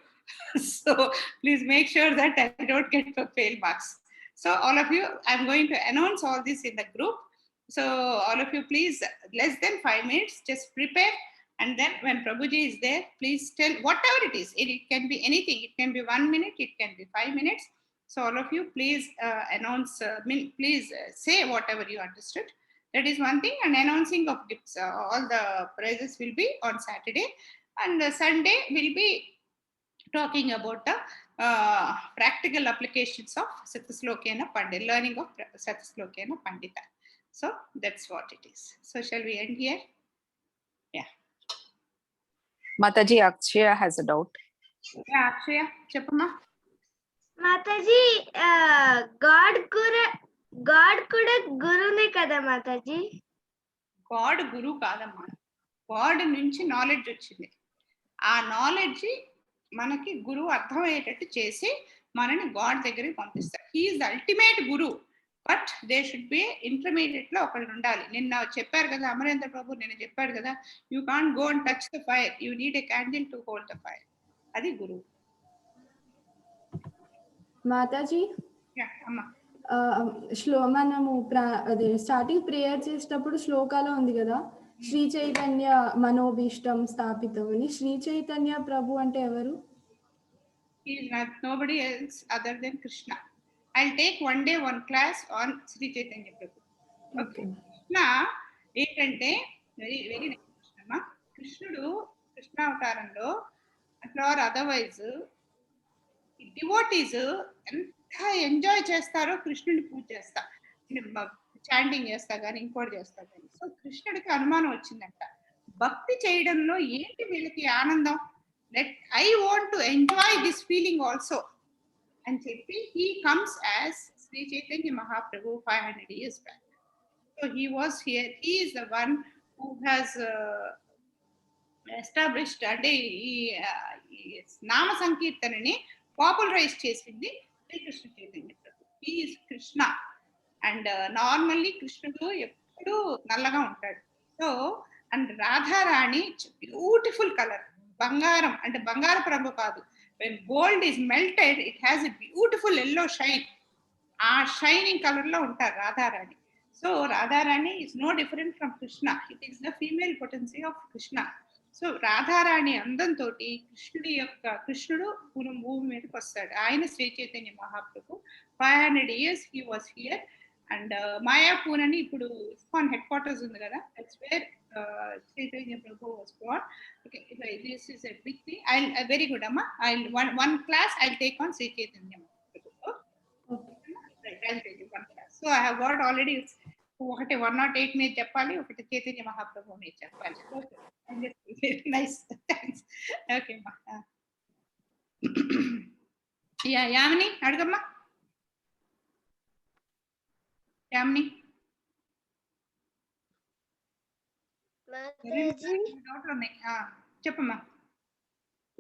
So please make sure that I don't get fail marks. So all of you, I'm going to announce all this in the group. So all of you, please, less than 5 minutes, just prepare. And then when Prabhuji is there, please tell whatever it is. It can be anything. It can be 1 minute. It can be 5 minutes. So all of you, please announce, please say whatever you understood. That is one thing. And announcing of gifts, all the prizes will be on Saturday. And Sunday will be talking about the practical applications of Sataslokena Pandita, learning of Sataslokena Pandita. So that's what it is. So shall we end here? Yeah. Mataji, Akshaya has a doubt. Yeah, Akshaya, Chapama. Mataji, God kuda Gurune kada Mataji. God Guru kadamma. God నుంచి knowledge వచ్చింది. ఆ knowledge మనకి గురువు అర్థమయ్యేటట్టు చేసి మనని God దగ్గరికి పంపిస్తారు. He is the ultimate Guru, but they should be intermediate లో ఒకళ్ళు ఉండాలి. నిన్న చెప్పారు కదా అమరేంద్ర ప్రభు, నిన్న చెప్పాడు కదా, you can't go and touch the fire, you need a candle to hold the fire. అది గురువు. మాతాజీ, అమ్మా, మనము అదే స్టార్టింగ్ ప్రేయర్ చేసేటప్పుడు శ్లోకాలో ఉంది కదా, శ్రీ చైతన్య మనోభీష్టం స్థాపితం అని. శ్రీ చైతన్య ప్రభు అంటే ఎవరు? He is nobody else other than Krishna. I'll take one day one class on Sri Chaitanya Prabhu. Okay. Krishna ఏంటంటే వెరీ వెరీ అమ్మా, కృష్ణుడు కృష్ణ అవతారంలో అట్లా అదర్వైజ్ డివోటీస్ ఎంత ఎంజాయ్ చేస్తారో కృష్ణుని పూజ చేస్తా, చాంటింగ్ చేస్తా కానీ ఇంకోటి చేస్తా కానీ. సో కృష్ణుడికి అనుమానం వచ్చిందంట, భక్తి చేయడంలో ఏంటి వీళ్ళకి ఆనందం, let I want to enjoy this feeling also అని చెప్పి he comes as Sri Chaitanya Mahaprabhu 500 years back. So he was here. He is the one who has established అంటే ఈ నామ సంకీర్తనని పాపులరైజ్ చేసింది శ్రీకృష్ణ చైతన్య ప్రభు. He is Krishna. And normally కృష్ణుడు ఎప్పుడు నల్లగా ఉంటాడు. So and Radharani beautiful colour, బంగారం అంటే బంగారపు రంగు కాదు, when gold is melted it has a beautiful yellow shine. ఆ షైనింగ్ కలర్ లో ఉంటారు Radharani. So Radharani is no different from Krishna. It is the female potency of Krishna. So Radharani అందంతో కృష్ణుడు భూమి మీదకి వస్తాడు. ఆయన Sri Chaitanya Mahaprabhu 500 years he was here. And Mayapur అని ఇప్పుడు ఇస్కాన్ హెడ్ క్వార్టర్స్ ఉంది కదా, that's where Chaitanya Prabhu was born. Okay, this is a big thing. I very good అమ్మా. I one class I take on Sri Chaitanya Prabhu. So I have got already ఒకటి 108 మీద చెప్పాలి, ఒకటి చైతన్య మహాప్రభు మీద చెప్పాలి. Nice, thanks. ఓకే అమ్మా. యామిని అడుగమ్మా. యామిని డౌట్లు ఉన్నాయి, చెప్పమ్మా.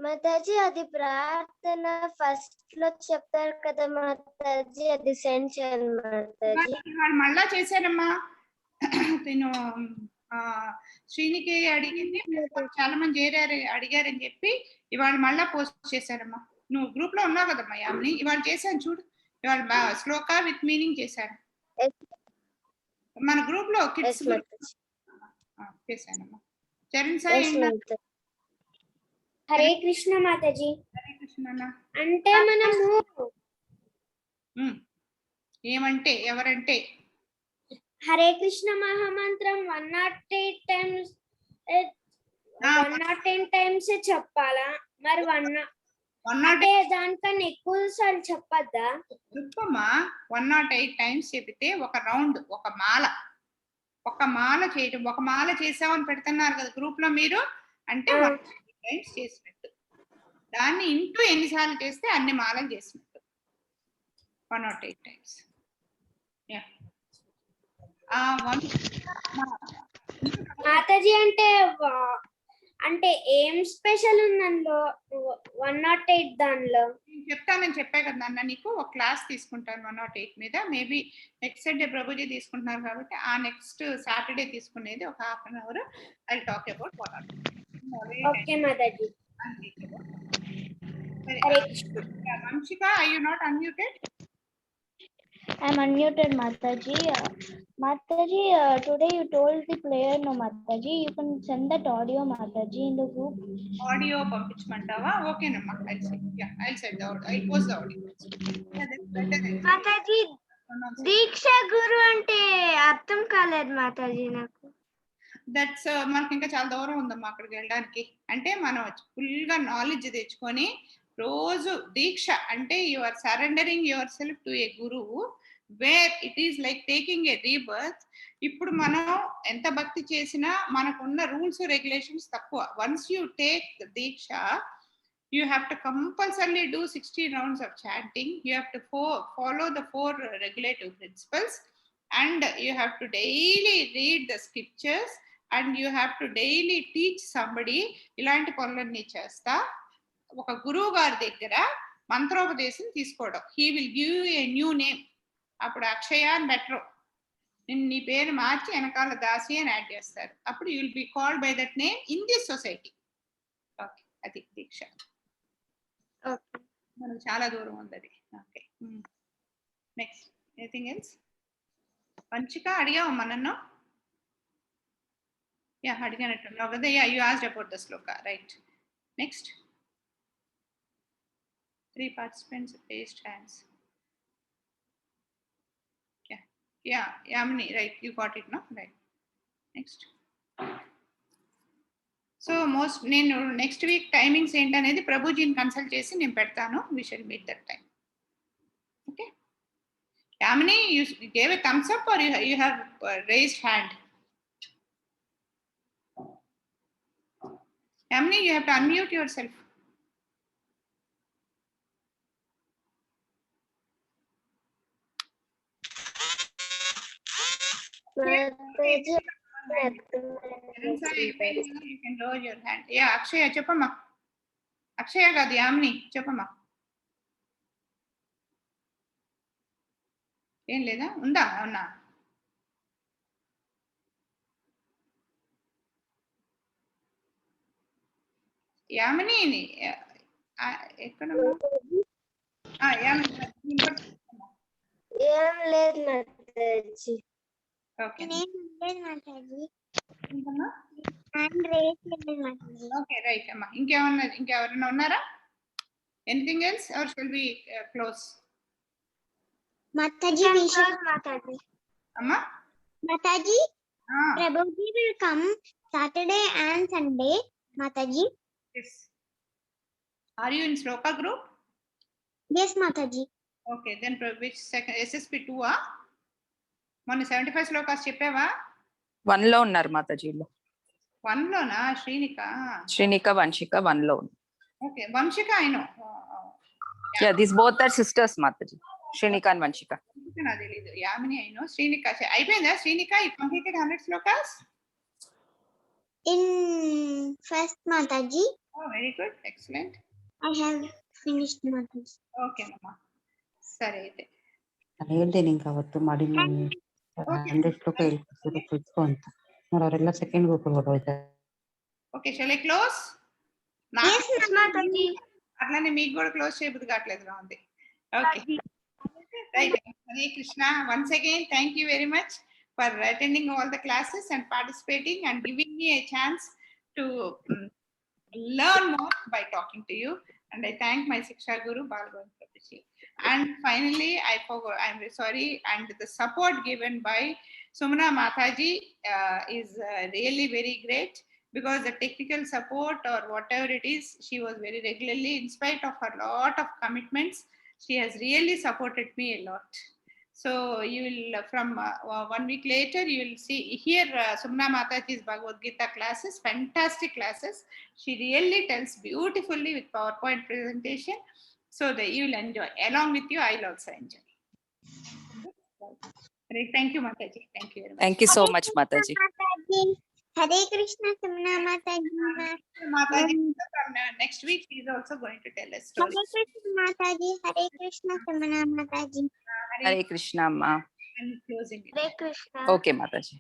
మాతాజీ అది ప్రార్థన ఫస్ట్ లో చెప్తారు కదా మాతాజీ, అది సెండ్ చేయాలి మాతాజీ. వాళ్ళు మళ్ళా చేశారమ్మా. నేను శ్రీనికి అడిగింది, చాలా మంది అడిగారని చెప్పి ఇవాళ మళ్ళా పోస్ట్ చేశారమ్మా. నువ్వు గ్రూప్ లో ఉన్నావు కదమ్మా యామిని, ఇవాళ చేశాను చూడు. ఇవాళ శ్లోక విత్ మీనింగ్ చేశాను మన గ్రూప్ లో, కిడ్స్ చేశానమ్మా. చరణ్ సాయి హరే కృష్ణ మాతాజీ. హరే కృష్ణ అన్న. అంటే మనము ఏమంటే ఎవరంటే హరే కృష్ణ మహామంత్రం 108 times 110 times చెప్పాలా? మరి అంటే దానికన్నా ఎక్కువ సార్లు చెప్పద్దా? చెప్పమ్మా. 108 times చెబితే ఒక రౌండ్, ఒక మాల చేయడం. ఒక మాల చేసామని పెడుతున్నారు కదా గ్రూప్ లో మీరు, అంటే 108 times చేసినట్టు. దాన్ని ఇంటూ ఎన్నిసార్లు చేస్తే అన్ని మాలలు చేసినట్టు. 108 times. మాతాజీ అంటే ఏం స్పెషల్ ఉంది దానిలో 108 దానిలో? చెప్తానని చెప్పా కదా నాన్న నీకు. ఒక క్లాస్ తీసుకుంటాను 108 మీద. మేబీ నెక్స్ట్ సండే ప్రభుజీ తీసుకుంటున్నారు కాబట్టి ఆ నెక్స్ట్ సాటర్డే తీసుకునేది ఒక 1/2 hour. I talk about 108. Okay Mataji. Hare Krishna. Vamshika, are you not unmuted? I'm unmuted, Mataji. Mataji, today you told the player, no, Mataji. You can send that audio, Mataji, in the group. Audio పంపించమంటావా? Okay నమ్మా. I'll send the audio. I'll post the audio. Mataji, దీక్ష గురు అంటే అర్థం కాలేదు మాతాజీ నాకు. That's మనకి ఇంకా చాలా దూరం ఉందమ్మా అక్కడికి వెళ్ళడానికి. అంటే మనం ఫుల్ గా నాలెడ్జ్ తెచ్చుకొని రోజు దీక్ష అంటే you are surrendering yourself to a గురువు, where it is like taking a rebirth. ఇప్పుడు మనం ఎంత భక్తి చేసినా మనకున్న రూల్స్ రెగ్యులేషన్స్ తక్కువ. వన్స్ యూ టేక్ దీక్ష, you have to compulsorily do 60 rounds of chanting. You have to follow the 4 regulative principles, and you have to daily read the scriptures, and you have to daily teach somebody. ఇలాంటి పనులన్నీ చేస్తా ఒక గురువు గారి దగ్గర మంత్రోపదేశం తీసుకోవడం. He will give a new name. అప్పుడు అక్షయ అని బెటర్, నీ పేరు మార్చి వెనకాల దాసి అని యాడ్ చేస్తారు. అప్పుడు you will be called by that name in this society. Okay, అది దీక్ష. మనకు చాలా దూరం ఉంది అది. Okay, next anything else? పంచిక అడిగావమ్మా నన్ను? యా, అడిగానట్టున్నావు కదా. Yeah, you asked about the shloka, right. Next 3 participants raised hands. Yeah, Yamini, right, you got it, no? Right. Next. So నేను నెక్స్ట్ వీక్ టైమింగ్స్ ఏంటనేది ప్రభుజీని కన్సల్ట్ చేసి నేను పెడతాను. We shall meet that time. Okay. Yamini, you gave a thumbs up or you have raised hand? Yamini, you have to unmute yourself. Mataji, You can lower your hand. Yeah, Akshaya, చెప్పమ్మా. అక్షయ కాదు, యామిని చెప్పమ్మా. ఏం లేదా? ఉందా? అవునా? యామిని ఎక్కడ? యామిని ఏం లేదు మాతాజీ. ఓకే, ఓకే, రైట్ అమ్మా. ఇంకెవరైనా ఉన్నారా? Anything else or shall we close? మాతాజీ, మాతాజీ, అమ్మా Mataji, Prabhuji will come Saturday and Sunday. Mataji. Yes. Are you in Shloka group? Yes, Mataji. Okay, then which second? SSP 2 మొన్న 75 శ్లోకాస్ చెప్పావా? 1 లో ఉన్నారు మాతాజీలో. One lo na Srinika. Shrinika, Vanshika, one lo. Okay, Vanshika I know. Yeah, these both are sisters, Mataji. Shrinika and Vanshika. నాకు తెలీదు. Yamini I know. Srinika అయిపోయిందా Srinika? You completed 100 slokas? In first Mataji, Oh, very good. Excellent. I have finished Mataji. Okay, mama. ಸರಿ అయితే. ಹೇಳ್ತೇನೆ ఇంకా ಅವತ್ತು ಮಾಡಿ 100 ಶ್ಲೋಕ ಹೇಳ್ಕೊಡ್ತಾರೆ ಕೂತ್ಕೊ ಅಂತ ನೋಡಿ ಅವರೆಲ್ಲ ಸೆಕೆಂಡ್ ಗ್ರೂಪ್ ಹೋಗ್ತಾರೆ. Okay, shall I close? Yes, Mataji. అట్లానే మీకు కూడా క్లోజ్ చేయబుద్ధి కావట్లేదుగా ఉంది. Okay. Right. Hare Krishna. Once again, thank you very much for attending all the classes and participating and giving me a chance to learn more by talking to you. And I thank my Siksha Guru, Balgavand Prabhuji. And finally, I'm very sorry. And the support given by Sumana Mataji is really very great, because the technical support or whatever it is, she was very regularly, in spite of her lot of commitments, she has really supported me a lot. So you will, from 1 week later, you will see here Sumana Mataji's Bhagavad Gita classes, fantastic classes. She really tells beautifully with PowerPoint presentation, so that you will enjoy. Along with you, I will also enjoy. Thank you, Mataji. Thank you very much. Thank you so much, Mataji. Hare Krishna, Sumana Mataji. Mataji, next week she is also going to tell us stories. Hare Krishna, Mataji. Hare Krishna, Sumana Mataji. Hare Krishna, Ma. And closing it. Hare Krishna. Okay, Mataji.